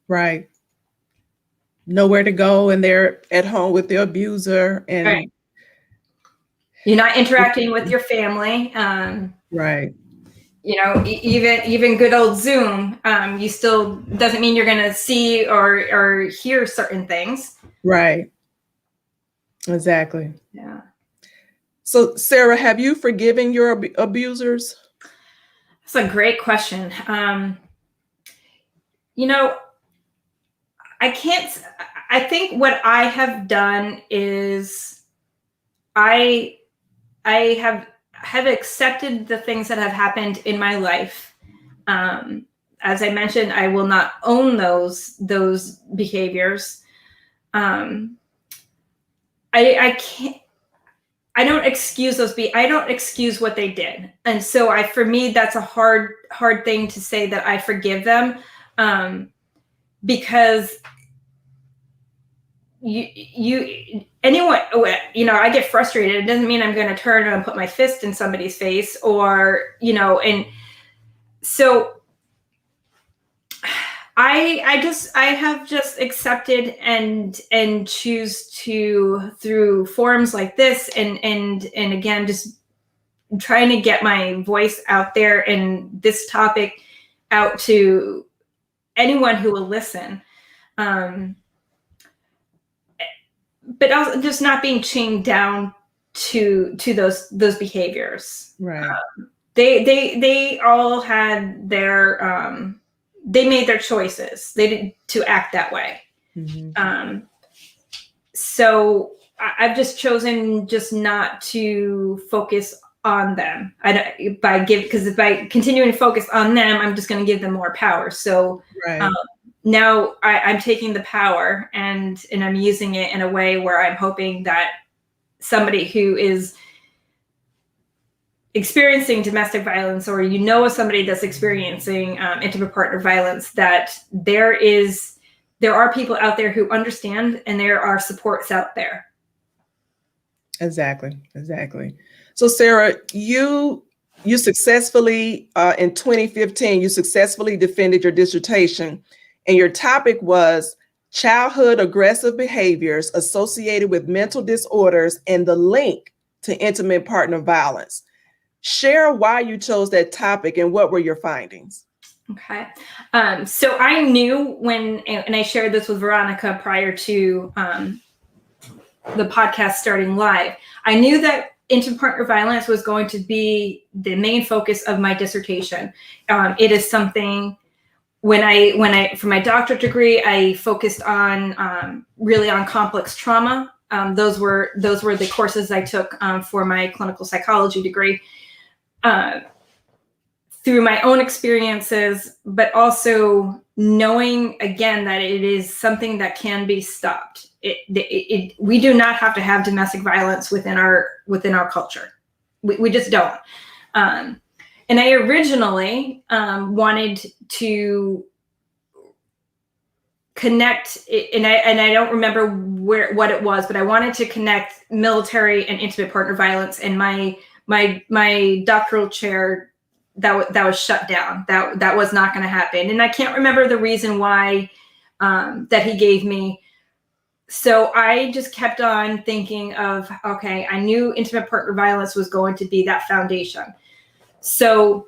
Right. Nowhere to go, and they're at home with their abuser, and right. You're not interacting with your family. Right. You know, even good old Zoom, you still doesn't mean you're going to see or hear certain things. Right. Exactly. Yeah. So, Sara, have you forgiven your abusers? That's a great question. You know, I think what I have done is I have accepted the things that have happened in my life. As I mentioned, I will not own those behaviors. I don't excuse I don't excuse what they did. And so for me, that's a hard thing to say that I forgive them. Because anyone, you know, I get frustrated. It doesn't mean I'm going to turn and put my fist in somebody's face or, you know, and so I have just accepted and choose to, through forums like this and again, just trying to get my voice out there and this topic out to anyone who will listen. But also just not being chained down to those behaviors. Right. They all had their they made their choices. They didn't to act that way. Mm-hmm. So I've just chosen just not to focus on them. Because if I continue to focus on them, I'm just going to give them more power. So right. Now I'm taking the power and I'm using it in a way where I'm hoping that somebody who is experiencing domestic violence, or you know of somebody that's experiencing intimate partner violence, that there are people out there who understand and there are supports out there. Exactly. So Sara, you successfully in 2015, you successfully defended your dissertation. And your topic was childhood aggressive behaviors associated with mental disorders and the link to intimate partner violence. Share why you chose that topic and what were your findings. Okay. So I knew and I shared this with Veronica prior to the podcast starting live, I knew that intimate partner violence was going to be the main focus of my dissertation. It is something. When I for my doctorate degree, I focused on really on complex trauma. Those were the courses I took for my clinical psychology degree. Through my own experiences, but also knowing again that it is something that can be stopped. We do not have to have domestic violence within our culture. We just don't. And And I originally wanted to connect, and I don't remember what it was, but I wanted to connect military and intimate partner violence. And my doctoral chair, that was shut down. That was not going to happen. And I can't remember the reason why that he gave me. So I just kept on thinking of, okay, I knew intimate partner violence was going to be that foundation. So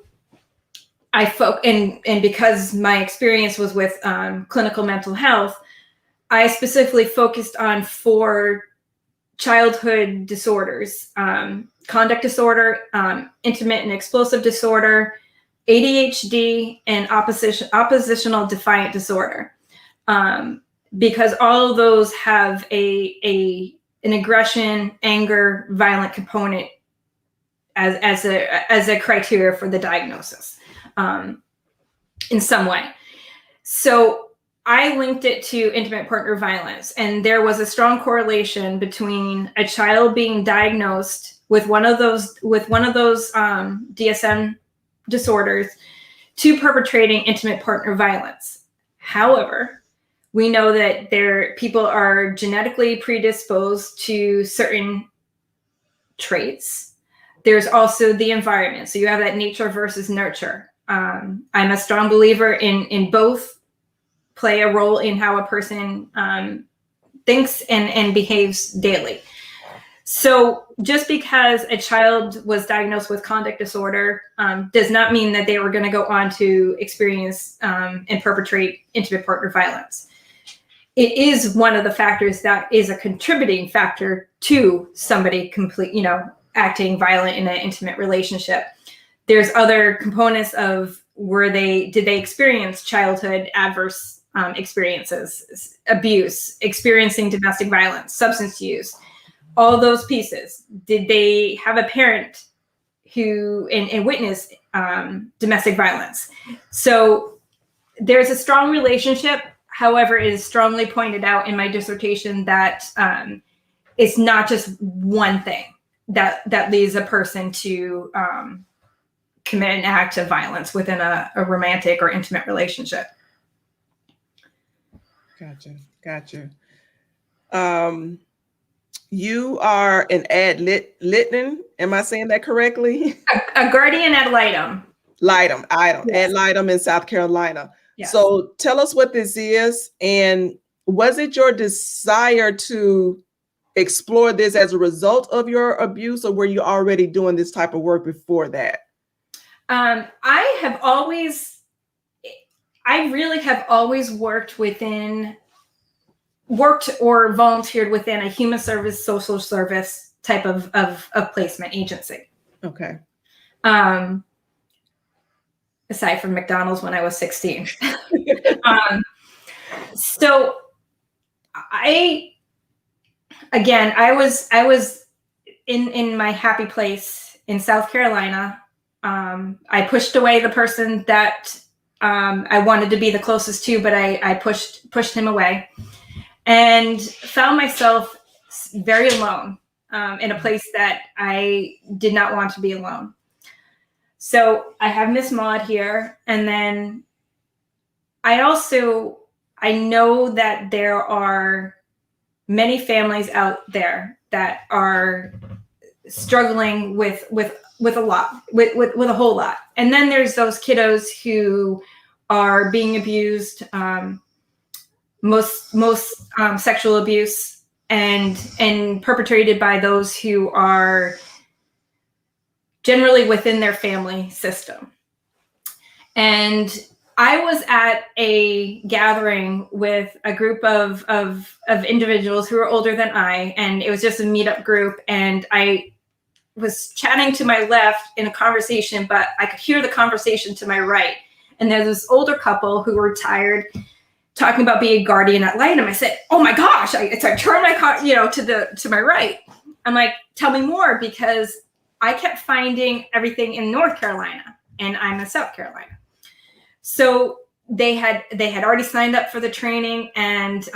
and because my experience was with clinical mental health, I specifically focused on 4 childhood disorders: conduct disorder, intimate and explosive disorder, ADHD, and oppositional defiant disorder. Because all of those have an aggression, anger, violent component as a criteria for the diagnosis in some way. So I linked it to intimate partner violence, and there was a strong correlation between a child being diagnosed with one of those DSM disorders to perpetrating intimate partner violence. However, we know that people are genetically predisposed to certain traits. There's also the environment. So you have that nature versus nurture. I'm a strong believer in both play a role in how a person thinks and behaves daily. So just because a child was diagnosed with conduct disorder does not mean that they were going to go on to experience and perpetrate intimate partner violence. It is one of the factors that is a contributing factor to somebody acting violent in an intimate relationship. There's other components of did they experience childhood adverse experiences, abuse, experiencing domestic violence, substance use, all those pieces. Did they have a parent who and witness domestic violence? So there's a strong relationship. However, it is strongly pointed out in my dissertation that it's not just one thing that leads a person to commit an act of violence within a romantic or intimate relationship. Gotcha. You are an ad litem. Am I saying that correctly? A guardian ad litem. Litem, Yes. ad litem in South Carolina. Yes. So tell us what this is, and was it your desire to explore this as a result of your abuse, or were you already doing this type of work before that? I really have always worked or volunteered within a human service, social service type of placement agency. Okay. Aside from McDonald's when I was 16. So I was in my happy place in South Carolina. I pushed away the person that I wanted to be the closest to, but I pushed him away, and found myself very alone in a place that I did not want to be alone. So I have Miss Maud here, and then I know that there are many families out there that are struggling with a lot, with a whole lot. And then there's those kiddos who are being abused, most sexual abuse, and perpetrated by those who are generally within their family system. And I was at a gathering with a group of individuals who were older than I, and it was just a meetup group. And I was chatting to my left in a conversation, but I could hear the conversation to my right. And there's this older couple who were tired, talking about being a guardian ad litem. I said, "Oh my gosh!" So I turned my car, to my right. I'm like, "Tell me more," because I kept finding everything in North Carolina, and I'm in South Carolina. So they had already signed up for the training, and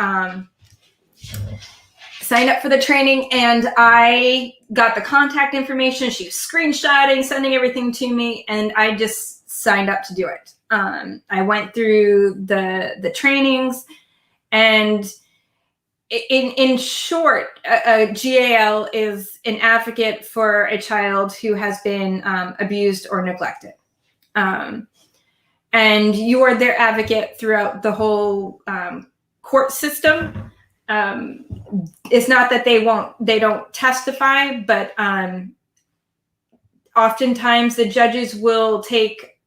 signed up for the training, and I got the contact information. She was screenshotting, sending everything to me, and I just signed up to do it. I went through the trainings, and in short, a GAL is an advocate for a child who has been abused or neglected. And you are their advocate throughout the whole court system. It's not that they don't testify, but oftentimes the judges will take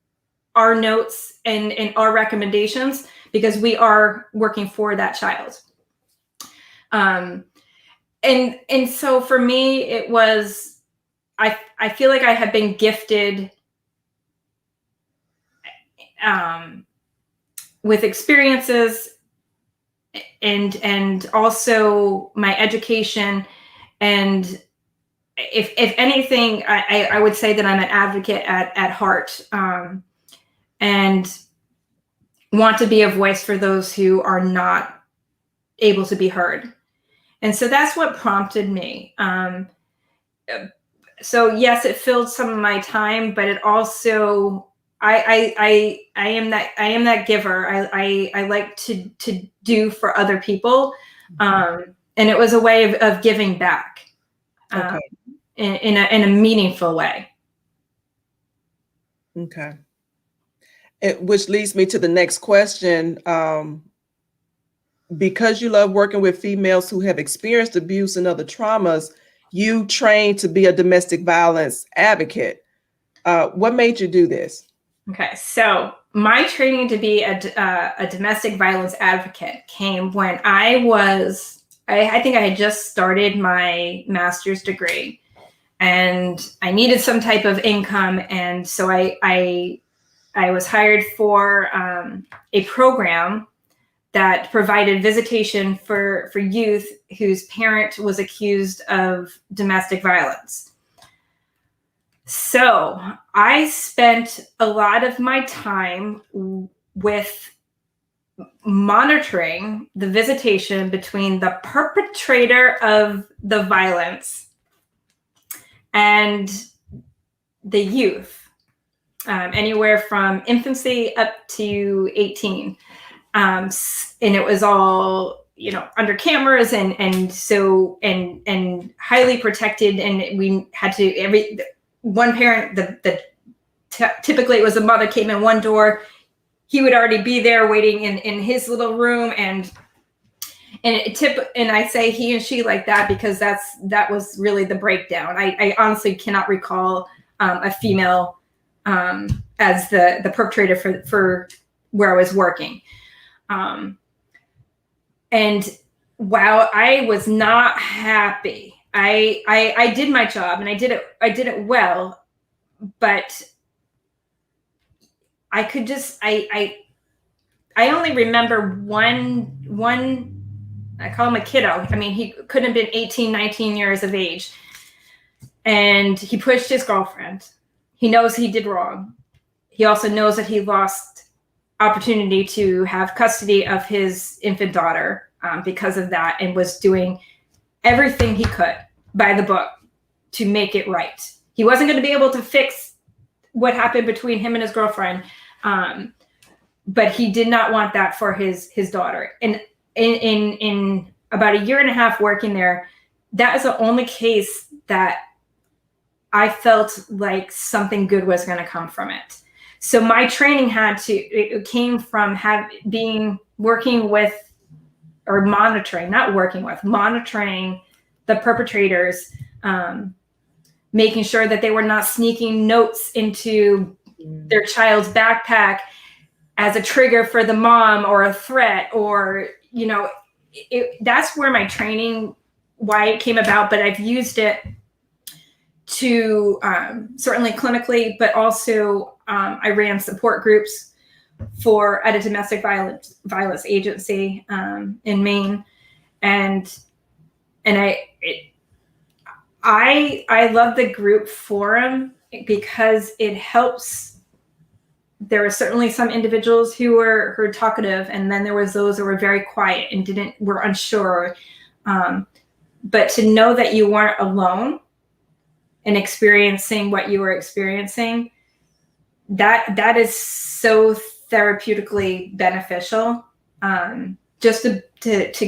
our notes and our recommendations because we are working for that child. And so for me, it was, I feel like I have been gifted with experiences and also my education. And if anything, I would say that I'm an advocate at heart, and want to be a voice for those who are not able to be heard. And so that's what prompted me. So yes, it filled some of my time, but it also, I am that giver. I like to do for other people. And it was a way of giving back, Okay. in a meaningful way. Okay. Which leads me to the next question. Because you love working with females who have experienced abuse and other traumas, you trained to be a domestic violence advocate. What made you do this? Okay, so my training to be a domestic violence advocate came when I think I had just started my master's degree, and I needed some type of income, and so I was hired for a program that provided visitation for youth whose parent was accused of domestic violence. So I spent a lot of my time with monitoring the visitation between the perpetrator of the violence and the youth, anywhere from infancy up to 18. And it was all, under cameras and highly protected. And we had to, one parent, typically it was the mother came in one door, he would already be there waiting in his little room. And I say he and she like that because that was really the breakdown. I honestly cannot recall a female as the perpetrator for where I was working. And while I was not happy, I did my job and I did it well, but I could just, I only remember one, I call him a kiddo. I mean, he couldn't have been 18, 19 years of age. And he pushed his girlfriend. He knows he did wrong. He also knows that he lost opportunity to have custody of his infant daughter because of that, and was doing everything he could by the book to make it right. He wasn't going to be able to fix what happened between him and his girlfriend, but he did not want that for his daughter. And in about a year and a half working there, that is the only case that I felt like something good was going to come from it. So my training came from monitoring the perpetrators, making sure that they were not sneaking notes into their child's backpack as a trigger for the mom or a threat, or, that's where my training, why it came about. But I've used it to certainly clinically, but also I ran support groups at a domestic violence agency in Maine, and I love the group forum because it helps. There were certainly some individuals who were talkative, and then there was those who were very quiet and were unsure. but to know that you weren't alone in experiencing what you were experiencing, that is so therapeutically beneficial. Just to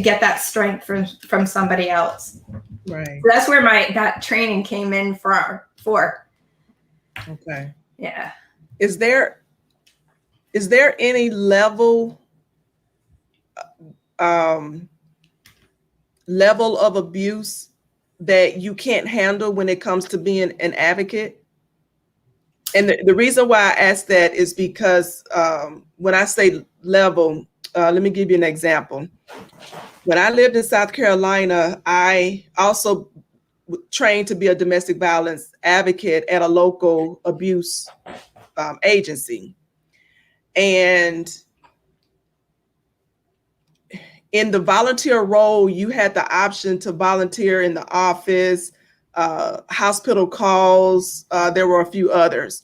get that strength from somebody else. Right. So that's where that training came in for. Okay. Yeah. Is there any level of abuse that you can't handle when it comes to being an advocate? And the reason why I ask that is because when I say level, let me give you an example. When I lived in South Carolina, I also trained to be a domestic violence advocate at a local abuse agency. And in the volunteer role, you had the option to volunteer in the office, hospital calls. There were a few others.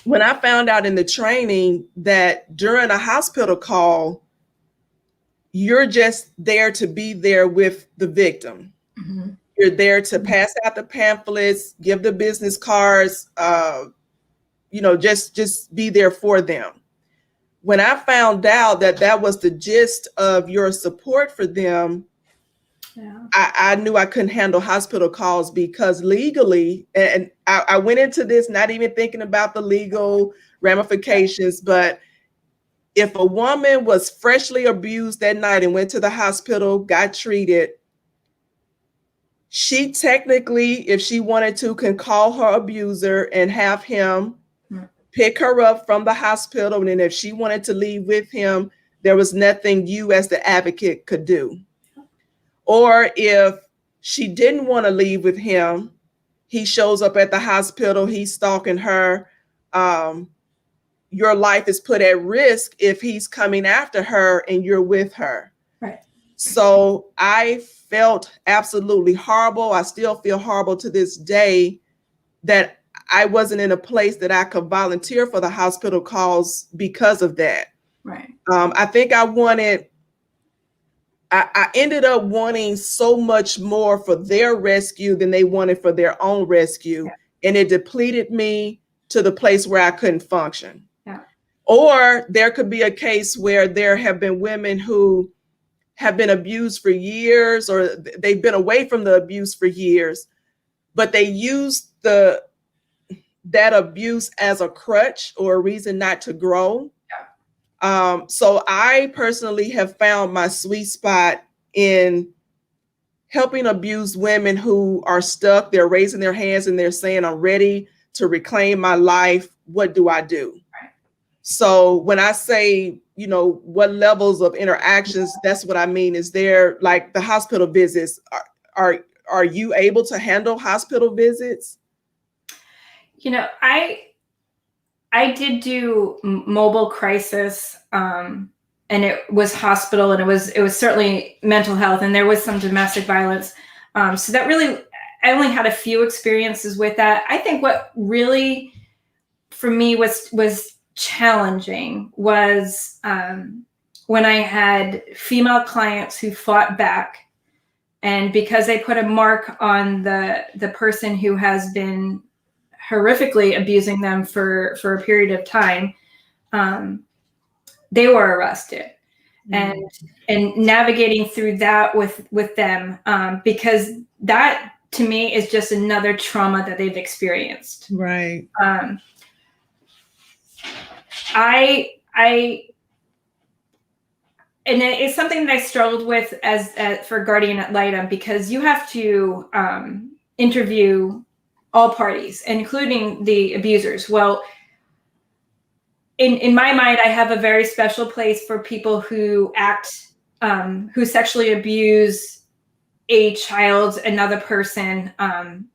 When I found out in the training that during a hospital call, you're just there to be there with the victim. Mm-hmm. You're there to pass out the pamphlets, give the business cards, just be there for them. When I found out that was the gist of your support for them, yeah. I knew I couldn't handle hospital calls because legally, and I went into this not even thinking about the legal ramifications, but if a woman was freshly abused that night and went to the hospital, got treated, she technically, if she wanted to, can call her abuser and have him pick her up from the hospital. And then if she wanted to leave with him, there was nothing you as the advocate could do. Or if she didn't want to leave with him, he shows up at the hospital, he's stalking her. Your life is put at risk if he's coming after her and you're with her. Right. So I felt absolutely horrible. I still feel horrible to this day that I wasn't in a place that I could volunteer for the hospital calls because of that. Right. I think I ended up wanting so much more for their rescue than they wanted for their own rescue. Yeah. And it depleted me to the place where I couldn't function. Yeah. Or there could be a case where there have been women who have been abused for years, or they've been away from the abuse for years, but they used that abuse as a crutch or a reason not to grow. Yeah. So I personally have found my sweet spot in helping abused women who are stuck. They're raising their hands and they're saying, I'm ready to reclaim my life. What do I do? Right. So when I say, what levels of interactions, that's what I mean. Is there, like, the hospital visits? Are you able to handle hospital visits? I did do mobile crisis, and it was hospital, and it was certainly mental health, and there was some domestic violence. So that really, I only had a few experiences with that. I think what really, for me, was challenging was when I had female clients who fought back, and because they put a mark on the person who has been horrifically abusing them for a period of time, they were arrested. Mm. and navigating through that with them, because that to me is just another trauma that they've experienced. Right. And it's something that I struggled with as for guardian ad litem, because you have to interview all parties, including the abusers. Well, in my mind, I have a very special place for people who who sexually abuse a child, another person, and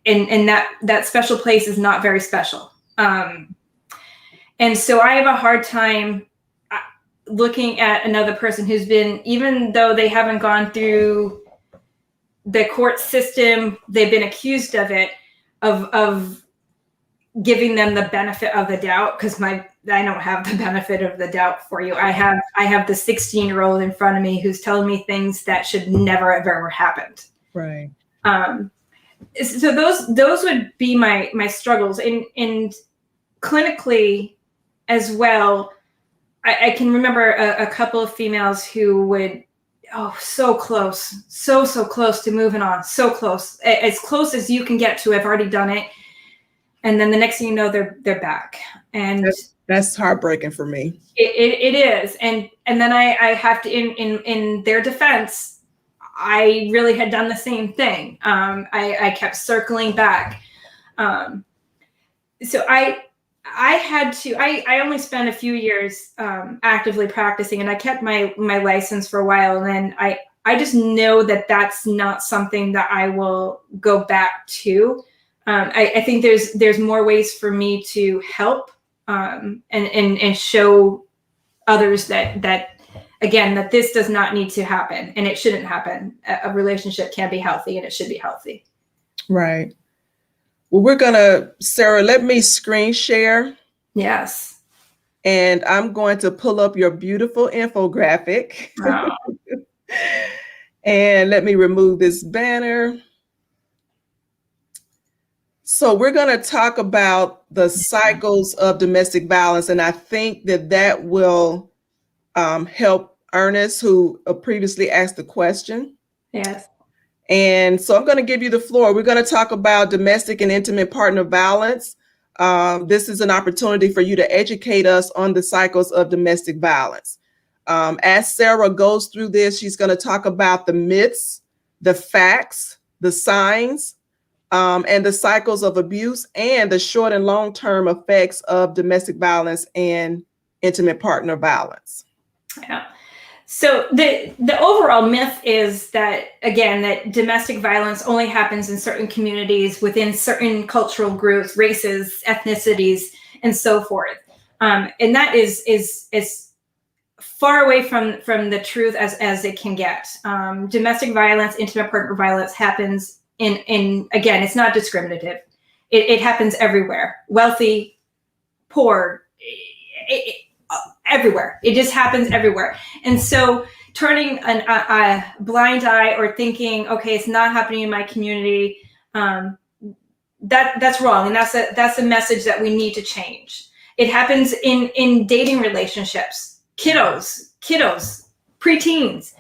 that special place is not very special. And so I have a hard time looking at another person who's been, even though they haven't gone through the court system, they've been accused of it, of giving them the benefit of the doubt, because I don't have the benefit of the doubt for you. I have the 16-year-old in front of me who's telling me things that should never have ever happened. Right. So those would be my struggles. And clinically as well, I can remember a couple of females who would, so close to moving on, so close as you can get to. I've already done it, and then the next thing you know, they're back, and that's heartbreaking for me. It is, and then I have to, in their defense, I really had done the same thing. I kept circling back, so I had to. I only spent a few years actively practicing, and I kept my license for a while. And then I just know that that's not something that I will go back to. I think there's more ways for me to help and show others that again, that this does not need to happen, and it shouldn't happen. A relationship can be healthy, and it should be healthy. Right. Well, we're gonna, Sara, let me screen share. Yes. And I'm going to pull up your beautiful infographic. Wow. And let me remove this banner. So we're going to talk about the cycles of domestic violence. And I think that will help Ernest, who previously asked the question. Yes. And so I'm going to give you the floor. We're going to talk about domestic and intimate partner violence. This is an opportunity for you to educate us on the cycles of domestic violence. As Sara goes through this, she's going to talk about the myths, the facts, the signs, and the cycles of abuse, and the short and long-term effects of domestic violence and intimate partner violence. Yeah. So the overall myth is that, again, that domestic violence only happens in certain communities, within certain cultural groups, races, ethnicities, and so forth. And that is far away from the truth as it can get. Domestic violence, intimate partner violence happens in again, it's not discriminative. It happens everywhere. Wealthy, poor, everywhere. It just happens everywhere. And so turning a blind eye or thinking, okay, it's not happening in my community, that's wrong. And that's a message that we need to change. It happens in dating relationships, kiddos, preteens,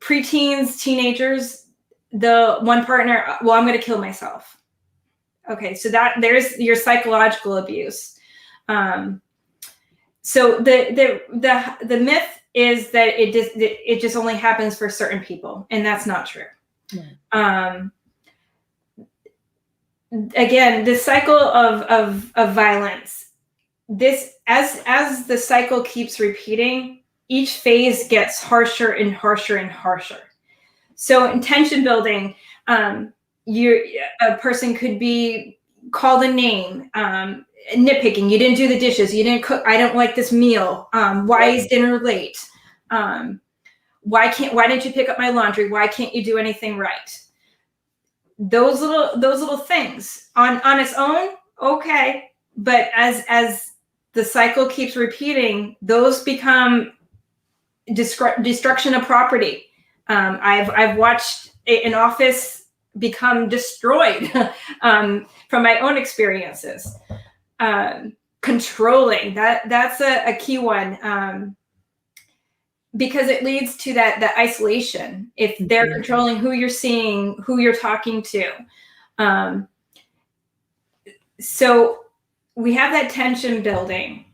preteens, teenagers, the one partner, well, I'm going to kill myself. Okay. So there's your psychological abuse. So the myth is that it just only happens for certain people, and that's not true. Right. Again, the cycle of violence, this as the cycle keeps repeating, each phase gets harsher and harsher and harsher. So in tension building, a person could be called a name, nitpicking, you didn't do the dishes, you didn't cook, I don't like this meal, why is dinner late, why didn't you pick up my laundry, why can't you do anything right? Those little things on its own, okay, but as the cycle keeps repeating, those become destruction of property. I've watched an office become destroyed from my own experiences. Controlling, that's a key one, because it leads to that isolation. If they're controlling who you're seeing, who you're talking to. So we have that tension building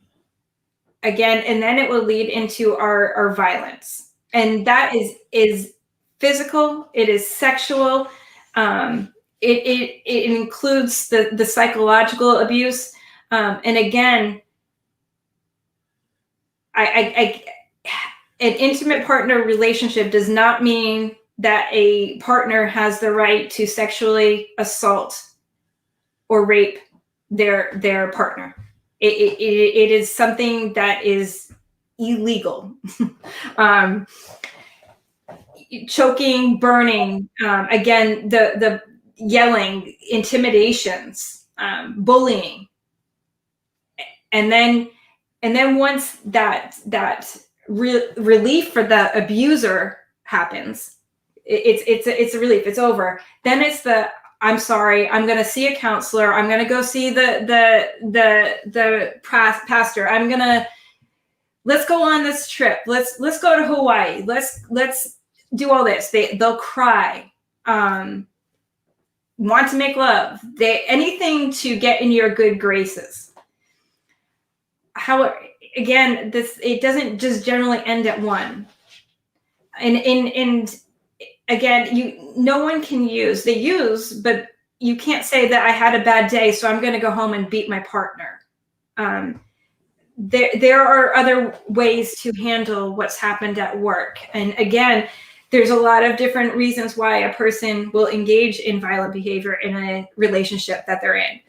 again, and then it will lead into our violence. And that is physical, it is sexual, it includes the psychological abuse. And again, an intimate partner relationship does not mean that a partner has the right to sexually assault or rape their partner. It is something that is illegal. Choking, burning, again, the yelling, intimidations, bullying. And then once that relief for the abuser happens, it's a relief. It's over. Then it's I'm sorry. I'm going to see a counselor. I'm going to go see the pastor. Let's go on this trip. Let's go to Hawaii. Let's do all this. They'll cry. Want to make love. Anything to get in your good graces. Again, it doesn't just generally end at one. And again, no one can use. They use, but you can't say that I had a bad day, so I'm going to go home and beat my partner. There are other ways to handle what's happened at work. And again, there's a lot of different reasons why a person will engage in violent behavior in a relationship that they're in.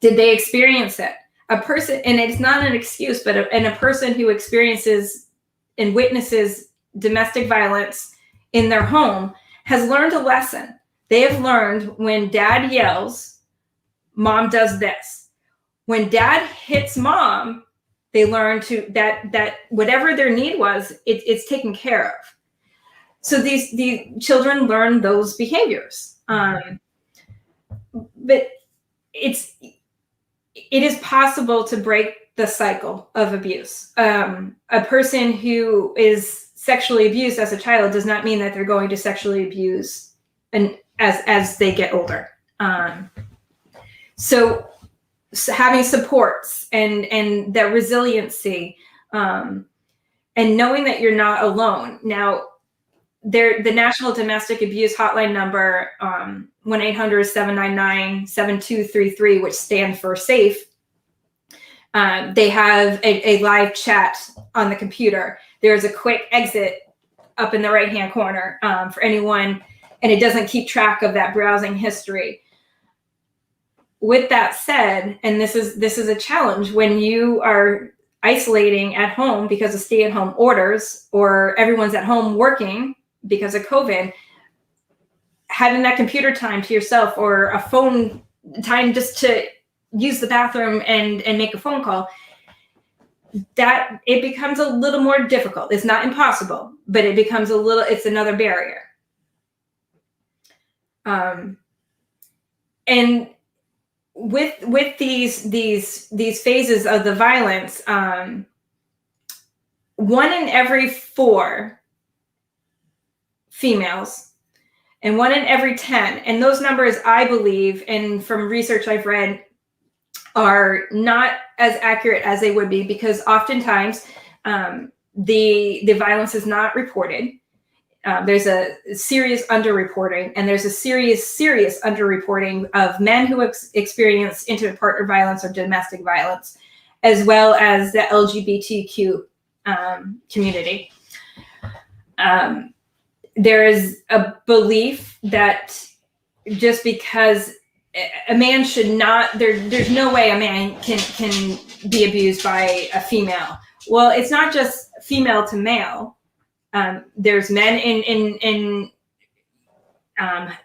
Did they experience it? A person, and it's not an excuse, but a person who experiences and witnesses domestic violence in their home has learned a lesson. They have learned when dad yells, mom does this. When dad hits mom, they learn that whatever their need was, it's taken care of. So these children learn those behaviors. But it is possible to break the cycle of abuse. A person who is sexually abused as a child does not mean that they're going to sexually abuse as they get older. So having supports and that resiliency, and knowing that you're not alone. Now, the National Domestic Abuse Hotline number, 1-800-799-7233, which stands for SAFE. They have a live chat on the computer. There's a quick exit up in the right-hand corner for anyone, and it doesn't keep track of that browsing history. With that said, and this is a challenge when you are isolating at home because of stay-at-home orders, or everyone's at home working because of COVID, having that computer time to yourself or a phone time just to use the bathroom and make a phone call, that it becomes a little more difficult. It's not impossible, but it becomes it's another barrier. And with these phases of the violence, 1 in every 4 females and 1 in every 10, and those numbers, I believe, and from research I've read, are not as accurate as they would be, because oftentimes the violence is not reported. There's a serious underreporting, and there's a serious underreporting of men who experience intimate partner violence or domestic violence, as well as the LGBTQ community. There is a belief that just because a man should not, there's no way a man can be abused by a female. Well, it's not just female to male. There's men in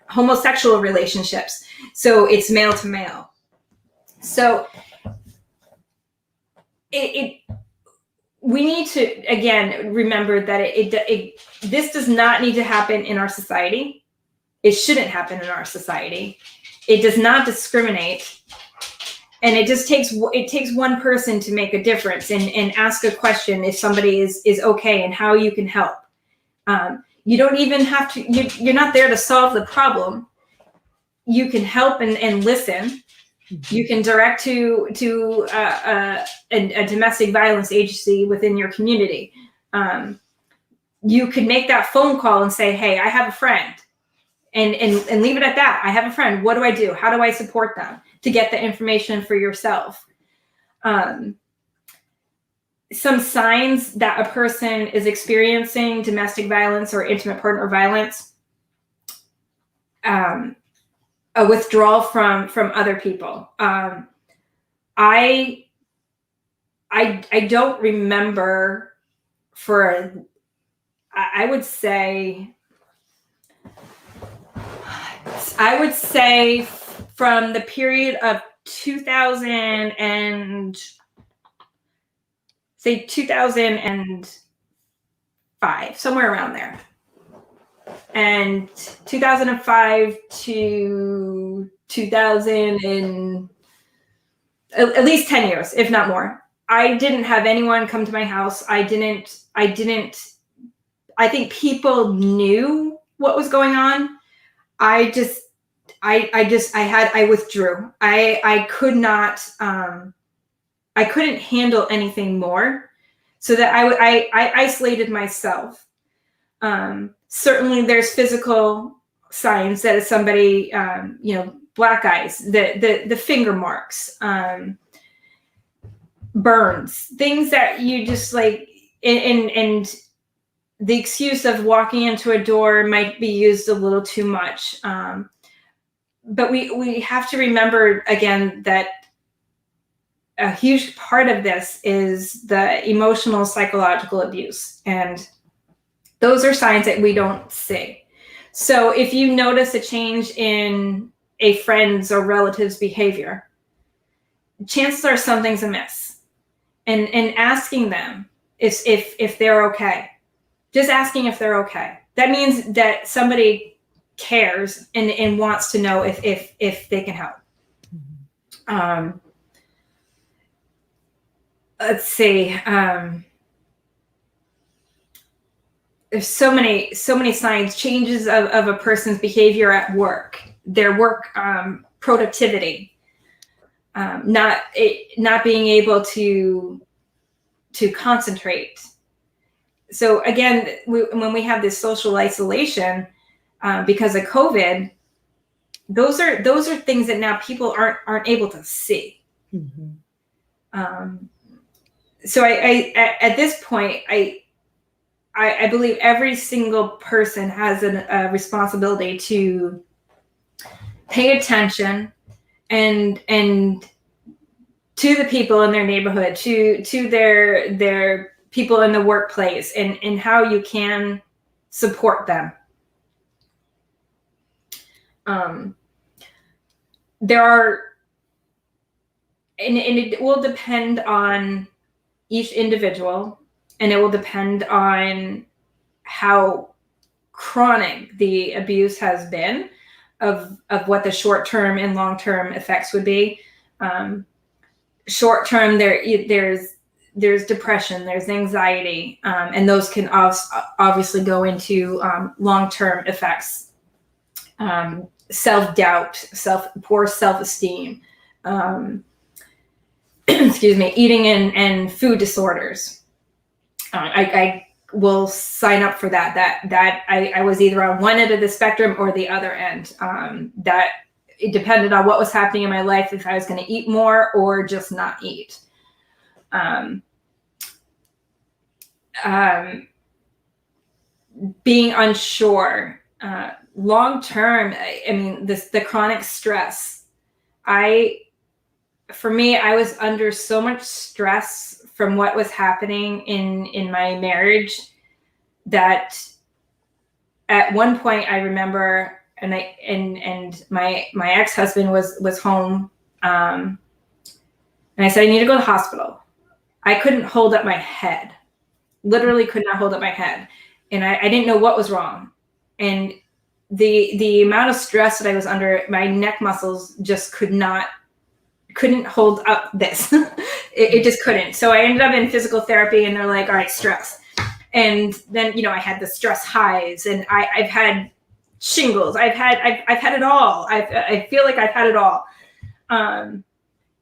homosexual relationships, so it's male to male. So we need to, again, remember that this does not need to happen in our society. It shouldn't happen in our society. It does not discriminate. And it takes one person to make a difference and ask a question if somebody is okay and how you can help. You don't even have to, you're not there to solve the problem. You can help and listen. You can direct to a domestic violence agency within your community. You could make that phone call and say, hey, I have a friend, and leave it at that. I have a friend. What do I do? How do I support them to get the information for yourself? Some signs that a person is experiencing domestic violence or intimate partner violence: a withdrawal from other people. I don't remember I would say from the period of 2005, somewhere around there. And 2005 to 2000 and at least 10 years, if not more, I didn't have anyone come to my house. I think people knew what was going on. I withdrew. I couldn't handle anything more, so that I isolated myself. Certainly there's physical signs that is somebody, black eyes, the finger marks, burns, things that you just like, and the excuse of walking into a door might be used a little too much. But we have to remember again that a huge part of this is the emotional, psychological abuse. And those are signs that we don't see. So if you notice a change in a friend's or relative's behavior, chances are something's amiss. And asking them if they're okay. Just asking if they're okay. That means that somebody cares and wants to know if they can help. Let's see. There's so many signs, changes of a person's behavior at work, their work productivity, not being able to concentrate. So again, when we have this social isolation because of COVID, those are things that now people aren't able to see. So I at this point, I believe every single person has a responsibility to pay attention and to the people in their neighborhood, to their people in the workplace, and how you can support them. There are, and it will depend on each individual, and it will depend on how chronic the abuse has been, of what the short-term and long-term effects would be. Short-term, there's depression, there's anxiety, and those can obviously go into long-term effects. Self-doubt, poor self-esteem, excuse me, eating and food disorders. I will sign up for that. That I was either on one end of the spectrum or the other end. That it depended on what was happening in my life, if I was going to eat more or just not eat. Being unsure, long term. I mean, the chronic stress. For me, I was under so much stress from what was happening in my marriage that at one point I remember, and my ex-husband was home, and I said, I need to go to the hospital. I couldn't hold up my head, literally could not hold up my head, and I didn't know what was wrong. And the amount of stress that I was under, my neck muscles just couldn't hold up this. it just couldn't. So I ended up in physical therapy, and they're like, all right, stress. And then, I had the stress highs, and I've had shingles. I've had it all. I feel like I've had it all.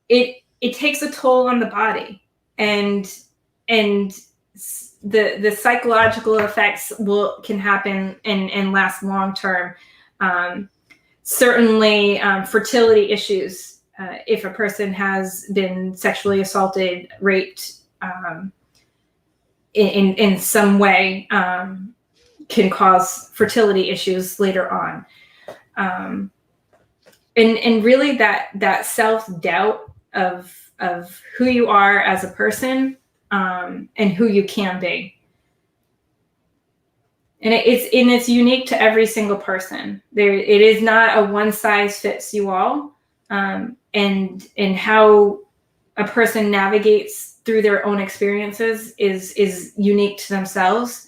It takes a toll on the body, and the psychological effects can happen and last long term. Certainly fertility issues. If a person has been sexually assaulted, raped, in some way, can cause fertility issues later on. And really that self-doubt of who you are as a person, and who you can be. And it's unique to every single person. It is not a one size fits you all. and how a person navigates through their own experiences is unique to themselves.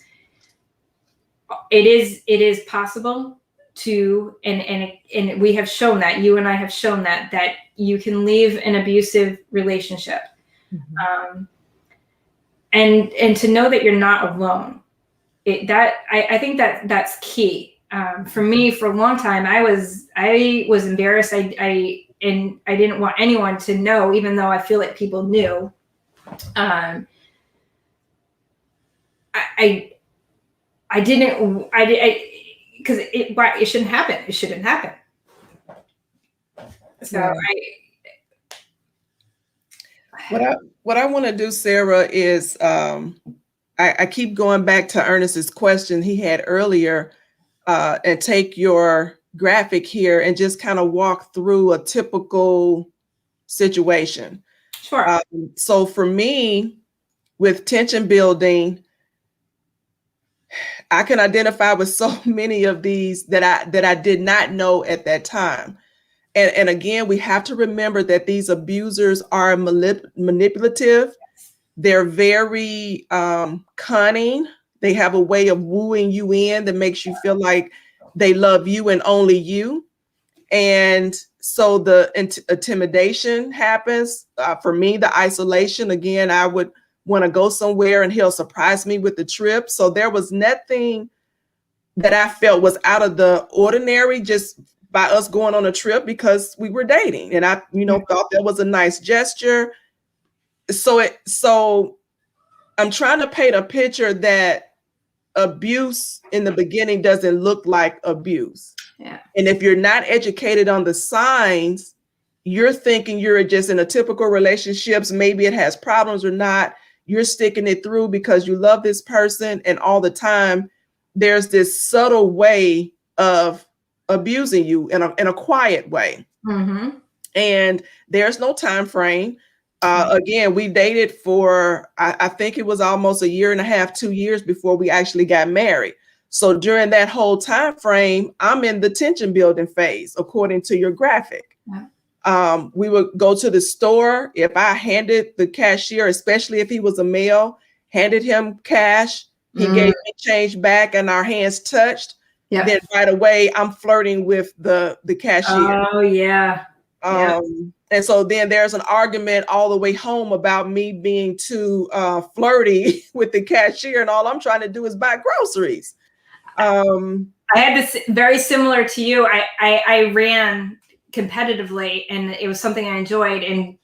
It is possible to, and we have shown that, you and I have shown that you can leave an abusive relationship. Mm-hmm. And to know that you're not alone. I think that's key. For me, for a long time, I was embarrassed. I didn't want anyone to know, even though I feel like people knew. I didn't, because it shouldn't happen. It shouldn't happen. So what I want to do, Sarah, is I keep going back to Ernest's question he had earlier, and take your graphic here and just kind of walk through a typical situation. Sure. So for me, with tension building, I can identify with so many of these that I did not know at that time. And again, we have to remember that these abusers are manipulative. They're very cunning. They have a way of wooing you in that makes you feel like they love you and only you. And so the intimidation happens. For me, the isolation, again, I would want to go somewhere and he'll surprise me with the trip. So there was nothing that I felt was out of the ordinary just by us going on a trip because we were dating. And I, thought that was a nice gesture. So I'm trying to paint a picture that abuse in the beginning doesn't look like abuse. Yeah. And if you're not educated on the signs, you're thinking you're just in a typical relationships. Maybe it has problems or not. You're sticking it through because you love this person. And all the time, there's this subtle way of abusing you in a quiet way. Mm-hmm. And there's no time frame. Again, we dated for, I think it was almost 1.5 years, 2 years before we actually got married. So during that whole time frame, I'm in the tension building phase, according to your graphic. Yeah. We would go to the store. If I handed the cashier, especially if he was a male, handed him cash, he gave me change back and our hands touched. Yeah. Then right away, I'm flirting with the cashier. Oh, yeah. And so then there's an argument all the way home about me being too flirty with the cashier, and all I'm trying to do is buy groceries. I had this very similar to you. I ran competitively, and it was something I enjoyed. And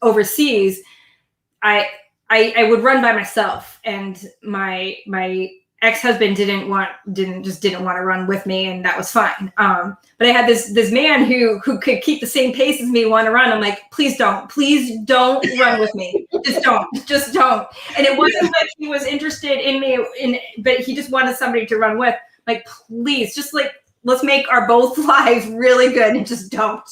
overseas, I would run by myself, and my ex-husband didn't want to run with me, and that was fine. But I had this man who could keep the same pace as me, want to run. I'm like, please don't run with me. Just don't. And it wasn't like he was interested in me, but he just wanted somebody to run with. Like, please, just like, let's make our both lives really good and just don't.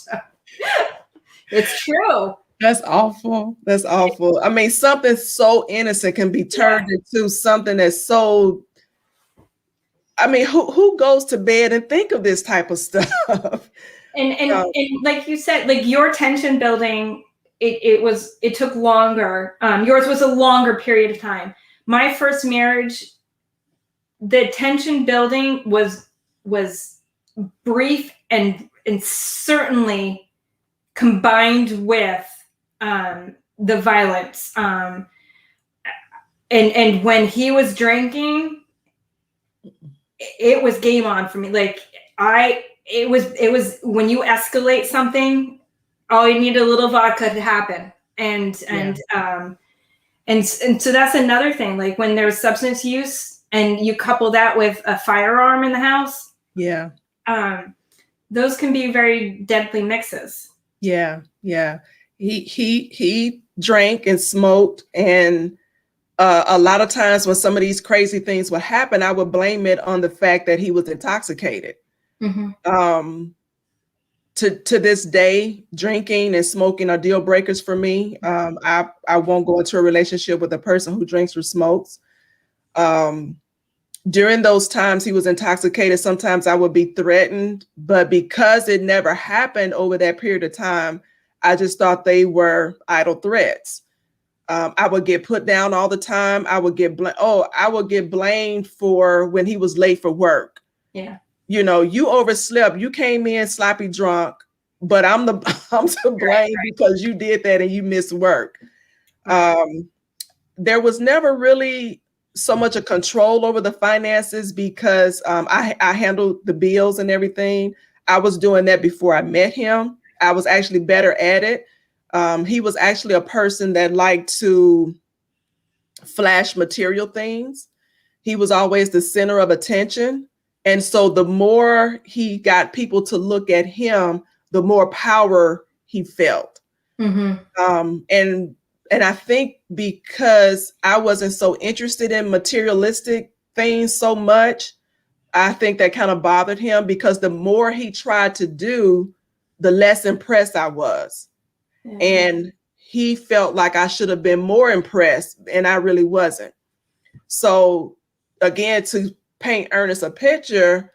It's true. That's awful. That's awful. I mean, something so innocent can be turned into something that's so, I mean, who goes to bed and think of this type of stuff? And like you said, like your tension building, it took longer. Yours was a longer period of time. My first marriage, the tension building was brief and certainly combined with the violence. And when he was drinking, it was game on for me. Like it was when you escalate something, all you need a little vodka to happen. And so that's another thing. Like when there's substance use and you couple that with a firearm in the house. Yeah. Those can be very deadly mixes. Yeah. Yeah. He drank and smoked, and a lot of times when some of these crazy things would happen, I would blame it on the fact that he was intoxicated. Mm-hmm. To this day, drinking and smoking are deal breakers for me. I won't go into a relationship with a person who drinks or smokes. During those times he was intoxicated, sometimes I would be threatened, but because it never happened over that period of time, I just thought they were idle threats. I would get put down all the time. I would get blamed for when he was late for work. Yeah. You know, you overslept. You came in sloppy drunk, but I'm to blame because you did that and you missed work. Right. There was never really so much a control over the finances because I handled the bills and everything. I was doing that before I met him. I was actually better at it. He was actually a person that liked to flash material things. He was always the center of attention. And so the more he got people to look at him, the more power he felt. And I think because I wasn't so interested in materialistic things so much, I think that kind of bothered him because the more he tried to do, the less impressed I was. And he felt like I should have been more impressed, and I really wasn't. So again, to paint Ernest a picture,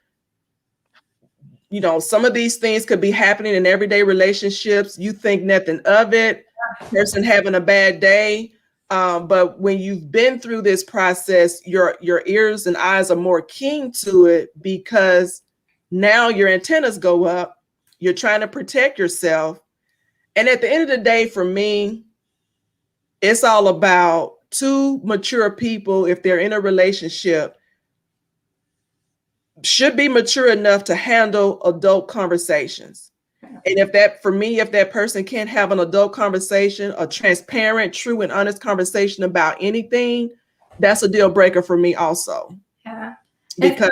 you know, some of these things could be happening in everyday relationships. You think nothing of it, person having a bad day. But when you've been through this process, your ears and eyes are more keen to it because now your antennas go up. You're trying to protect yourself. And at the end of the day, for me, it's all about two mature people, if they're in a relationship, should be mature enough to handle adult conversations. And if that person can't have an adult conversation, a transparent, true, and honest conversation about anything, that's a deal breaker for me also. Yeah. Because,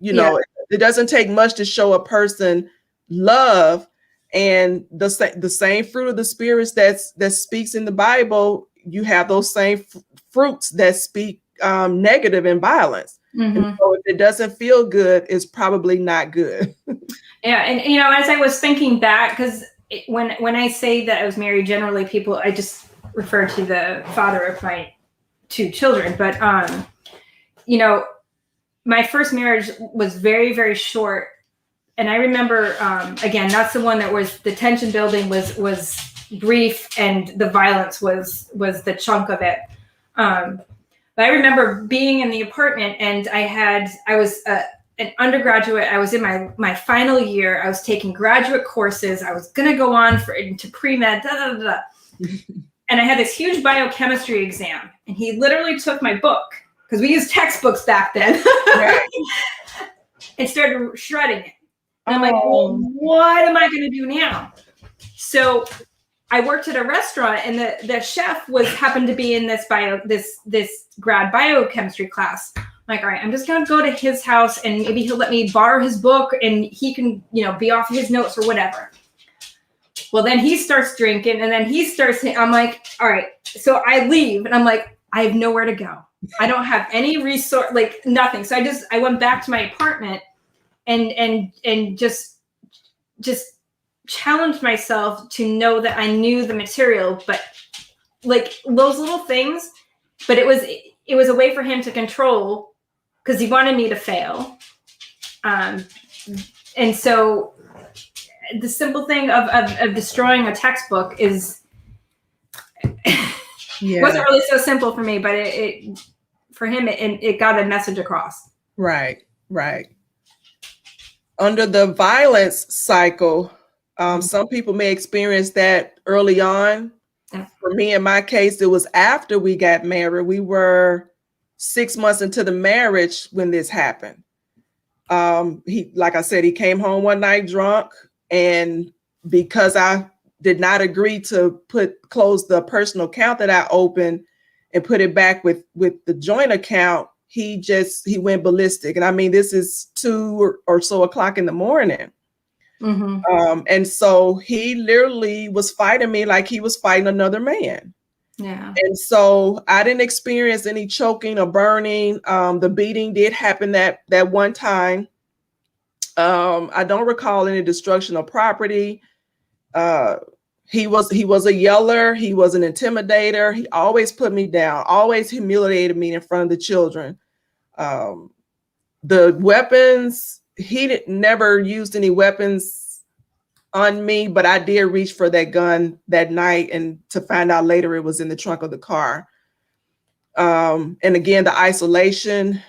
you know, it doesn't take much to show a person love, and the same fruit of the spirits that speaks in the Bible, you have those same fruits that speak negative and violence. And so if it doesn't feel good, it's probably not good. Yeah. And, you know, as I was thinking back, because when I say that I was married, generally I just refer to the father of my two children. But, you know, my first marriage was very, very short. And I remember, again, that's the one that was the tension building was brief and the violence was the chunk of it. But I remember being in the apartment, and I was an undergraduate. I was in my final year. I was taking graduate courses. I was going to go on to pre-med, and I had this huge biochemistry exam. And he literally took my book, because we used textbooks back then, and started shredding it. And I'm like, well, what am I going to do now? So I worked at a restaurant, and the chef happened to be in this grad biochemistry class. I'm like, all right, I'm just going to go to his house, and maybe he'll let me borrow his book, and he can, you know, be off his notes or whatever. Well, then he starts drinking, and then I'm like, all right. So I leave, and I'm like, I have nowhere to go. I don't have any resource, like nothing. So I went back to my apartment and just challenged myself to know that I knew the material, but like those little things, but it was a way for him to control, because he wanted me to fail. And so the simple thing of destroying a textbook is wasn't really so simple for me, but it for him, it got a message across. Right. Under the violence cycle, some people may experience that early on. For me, in my case, it was after we got married. We were 6 months into the marriage when this happened. Like I said, he came home one night drunk, and because I did not agree to close the personal account that I opened and put it back with the joint account, he went ballistic. And I mean, this is 2 or so o'clock in the morning. And so he literally was fighting me like he was fighting another man. Yeah. And so I didn't experience any choking or burning. The beating did happen that one time. I don't recall any destruction of property. He was a yeller. He was an intimidator. He always put me down, always humiliated me in front of the children. The weapons, he never used any weapons on me, but I did reach for that gun that night, and to find out later it was in the trunk of the car. And again, the isolation,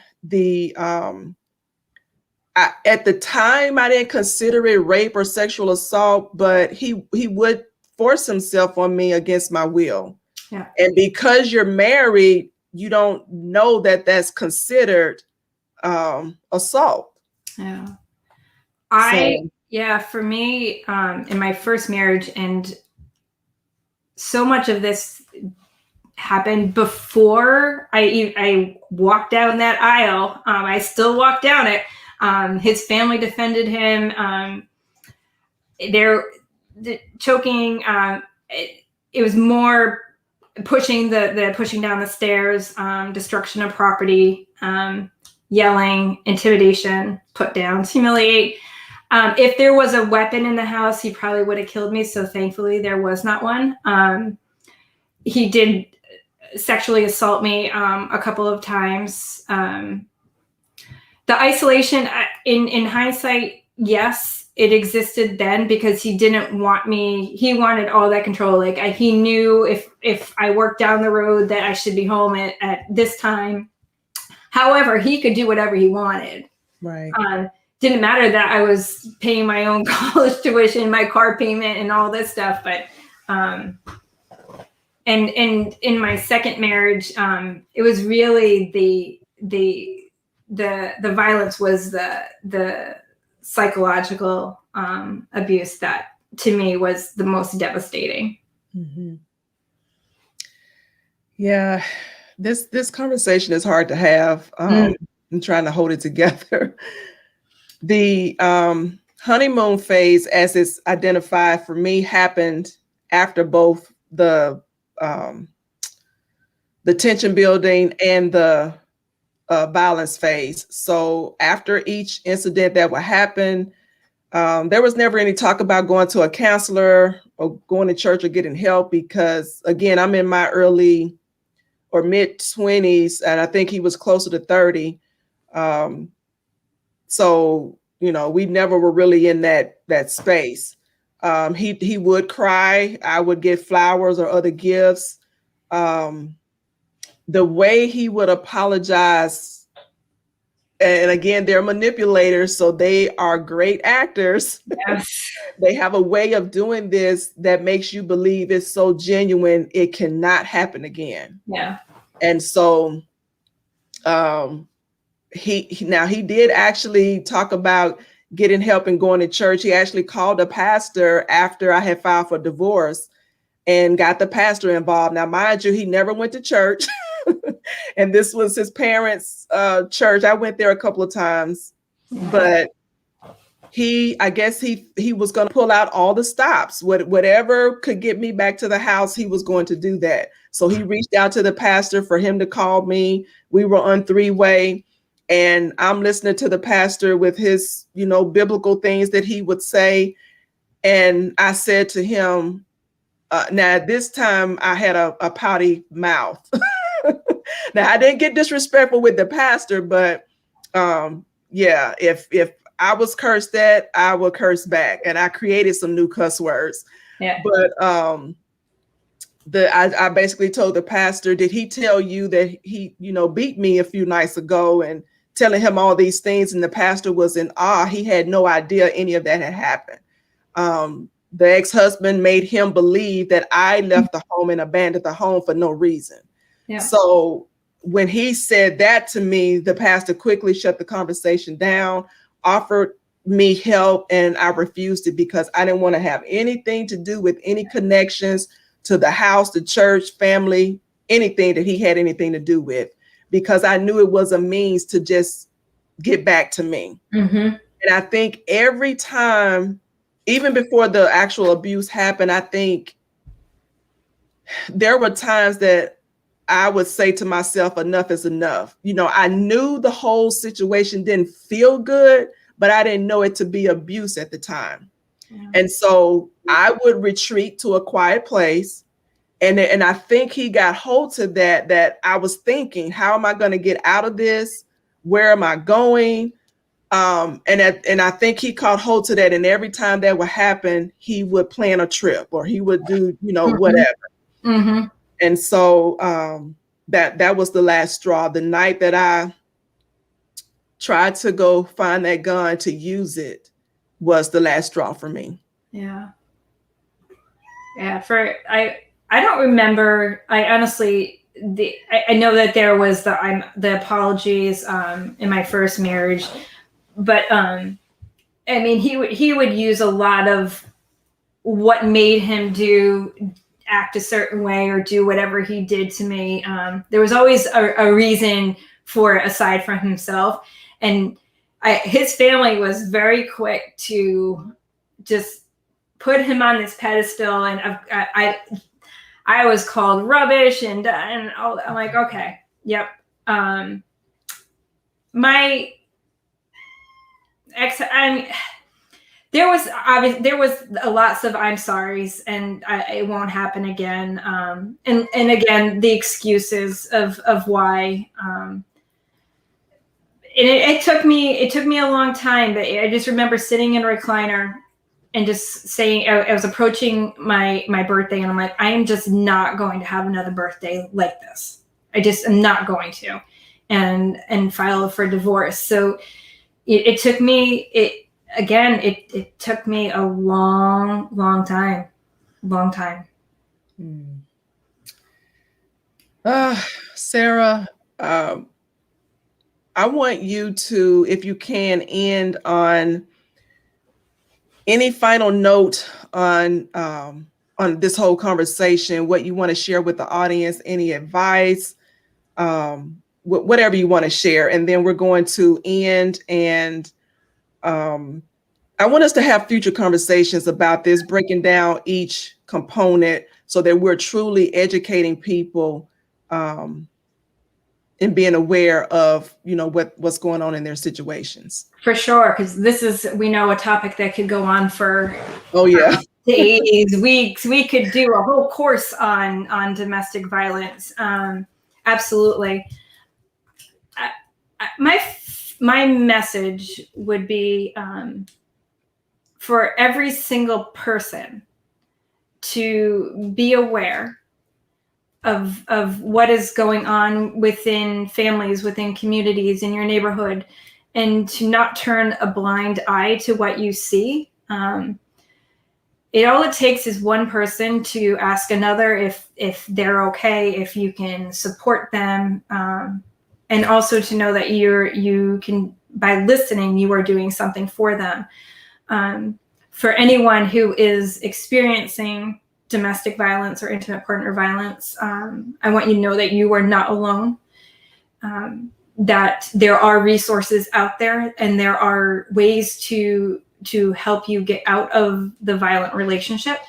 at the time I didn't consider it rape or sexual assault, but he would force himself on me against my will. Yeah. And because you're married, you don't know that that's considered assault. Yeah. For me, in my first marriage, and so much of this happened before I walked down that aisle. I still walked down it. His family defended him. The choking. It was more pushing pushing down the stairs, destruction of property, yelling, intimidation, put downs, humiliate. If there was a weapon in the house, he probably would have killed me. So thankfully there was not one. He did sexually assault me a couple of times. The isolation, in hindsight, yes, it existed then because he didn't want me. He wanted all that control. Like he knew if I worked down the road that I should be home at this time. However, he could do whatever he wanted. Right. Didn't matter that I was paying my own college tuition, my car payment, and all this stuff. But and in my second marriage, it was really the violence was the psychological abuse that to me was the most devastating. Mm-hmm. Yeah, this conversation is hard to have. I'm trying to hold it together. The honeymoon phase, as it's identified for me, happened after both the tension building and the violence phase. So after each incident that would happen, there was never any talk about going to a counselor or going to church or getting help because, again, I'm in my early or mid 20s, and I think he was closer to 30. So, we never were really in that space. He would cry. I would get flowers or other gifts. The way he would apologize, and again, they're manipulators, so they are great actors. Yes. They have a way of doing this that makes you believe it's so genuine, it cannot happen again. Yeah. And so he did actually talk about getting help and going to church. He actually called a pastor after I had filed for divorce and got the pastor involved. Now, mind you, he never went to church. And this was his parents' church. I went there a couple of times, but I guess he was going to pull out all the stops. Whatever could get me back to the house, he was going to do that. So he reached out to the pastor for him to call me. We were on three-way, and I'm listening to the pastor with his, biblical things that he would say. And I said to him, now this time I had a pouty mouth. Now I didn't get disrespectful with the pastor, but if I was cursed at, I would curse back, and I created some new cuss words. Yeah. But I basically told the pastor, did he tell you that he, beat me a few nights ago, and telling him all these things? And the pastor was in awe. He had no idea any of that had happened. The ex-husband made him believe that I left the home and abandoned the home for no reason. Yeah. So when he said that to me, the pastor quickly shut the conversation down, offered me help, and I refused it because I didn't want to have anything to do with any connections to the house, the church, family, anything that he had anything to do with, because I knew it was a means to just get back to me. Mm-hmm. And I think every time, even before the actual abuse happened, I think there were times that I would say to myself, enough is enough. I knew the whole situation didn't feel good, but I didn't know it to be abuse at the time. Yeah. And so I would retreat to a quiet place. And I think he got hold to that I was thinking, how am I going to get out of this? Where am I going? And I think he caught hold to that. And every time that would happen, he would plan a trip or he would do, whatever. Mm-hmm. And so that was the last straw. The night that I tried to go find that gun to use it was the last straw for me. Yeah. Yeah. I don't remember. I honestly, I know that there was the apologies in my first marriage, but I mean, he would use a lot of what made him act a certain way or do whatever he did to me. There was always a reason for it aside from himself, and his family was very quick to just put him on this pedestal, and I was called rubbish and all. I'm like, okay, yep. My ex, there was lots of I'm sorry's and it won't happen again. And again, the excuses of why. And it took me a long time, but I just remember sitting in a recliner and just saying, I was approaching my birthday, and I'm like, I am just not going to have another birthday like this. I just am not going to, and file for divorce. So it took me, it took me a long time. Sara, I want you to, if you can, end on any final note on this whole conversation, what you want to share with the audience, any advice, whatever you want to share. And then we're going to end, and I want us to have future conversations about this, breaking down each component so that we're truly educating people and being aware of, what's going on in their situations. For sure, because this is, we know, a topic that could go on for days, weeks. We could do a whole course on domestic violence. Absolutely. My message would be for every single person to be aware of what is going on within families, within communities, in your neighborhood, and to not turn a blind eye to what you see. All it takes is one person to ask another if they're okay, if you can support them, and also to know that you can, by listening, you are doing something for them. For anyone who is experiencing domestic violence or intimate partner violence, I want you to know that you are not alone, that there are resources out there, and there are ways to help you get out of the violent relationship.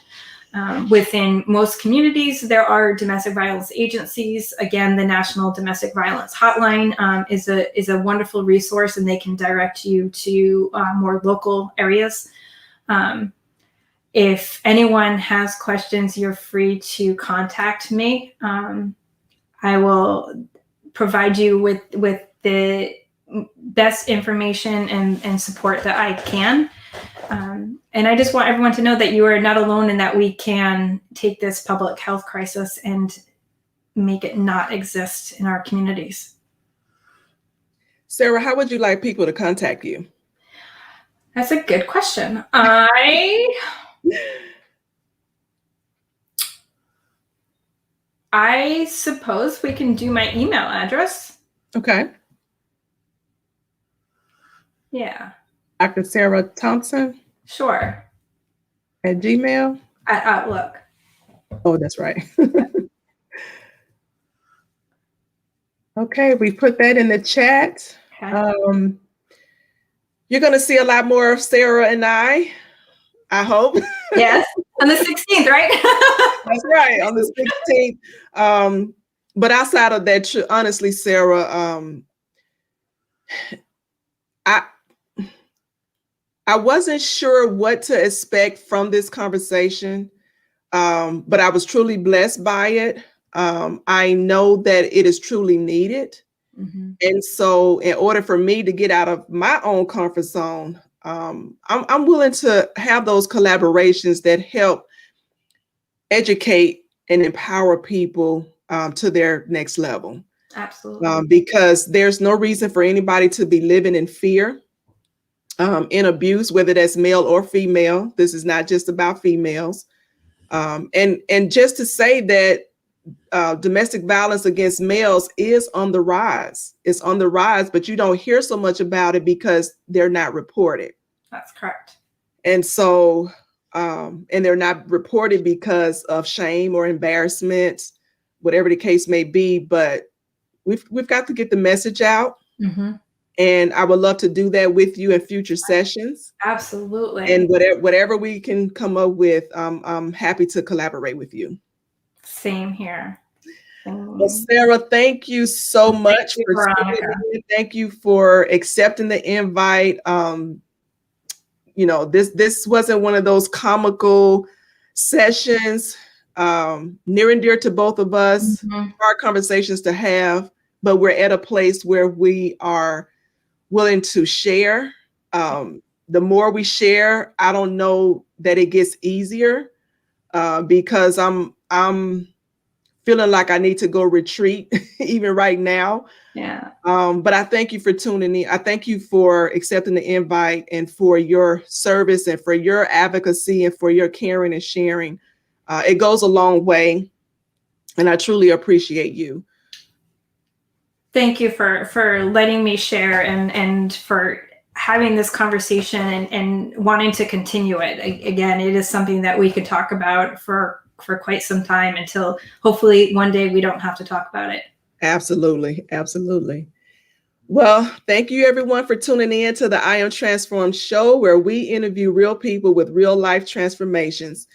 Within most communities, there are domestic violence agencies. Again, the National Domestic Violence Hotline is a wonderful resource, and they can direct you to more local areas. If anyone has questions, you're free to contact me. I will provide you with the best information and support that I can. And I just want everyone to know that you are not alone, and that we can take this public health crisis and make it not exist in our communities. Sara, how would you like people to contact you? That's a good question. I suppose we can do my email address. Okay. Yeah. Dr. Sara Thompson? Sure. At Gmail? At Outlook. Oh, that's right. Okay, we put that in the chat. Okay. You're going to see a lot more of Sara and I hope. Yes, on the 16th, right? That's right, on the 16th. But outside of that, honestly, Sara, I wasn't sure what to expect from this conversation, but I was truly blessed by it. I know that it is truly needed. Mm-hmm. And so in order for me to get out of my own comfort zone, I'm willing to have those collaborations that help educate and empower people to their next level. Absolutely. Because there's no reason for anybody to be living in fear, in abuse, whether that's male or female. This is not just about females. And just to say that domestic violence against males is on the rise. It's on the rise, but you don't hear so much about it because they're not reported. That's correct. And so, and they're not reported because of shame or embarrassment, whatever the case may be. But we've got to get the message out. Mm-hmm. And I would love to do that with you in future sessions. Absolutely. And whatever we can come up with, I'm happy to collaborate with you. Same here. Well, Sara, thank you so much you, for Veronica. Thank you for accepting the invite. This wasn't one of those comical sessions, near and dear to both of us, hard conversations to have, but we're at a place where we are willing to share. The more we share, I don't know that it gets easier, because I'm feeling like I need to go retreat even right now. Yeah. But I thank you for tuning in. I thank you for accepting the invite and for your service and for your advocacy and for your caring and sharing. It goes a long way, and I truly appreciate you. Thank you for letting me share and for having this conversation and wanting to continue it. Again, it is something that we could talk about for quite some time until hopefully one day we don't have to talk about it. Absolutely. Absolutely. Well, thank you everyone for tuning in to the I Am Transformed show, where we interview real people with real life transformations.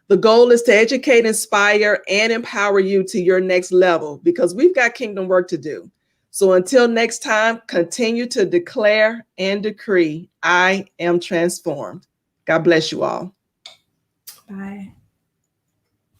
The goal is to educate, inspire, and empower you to your next level, because we've got kingdom work to do. So until next time, continue to declare and decree, I am transformed. God bless you all. Bye.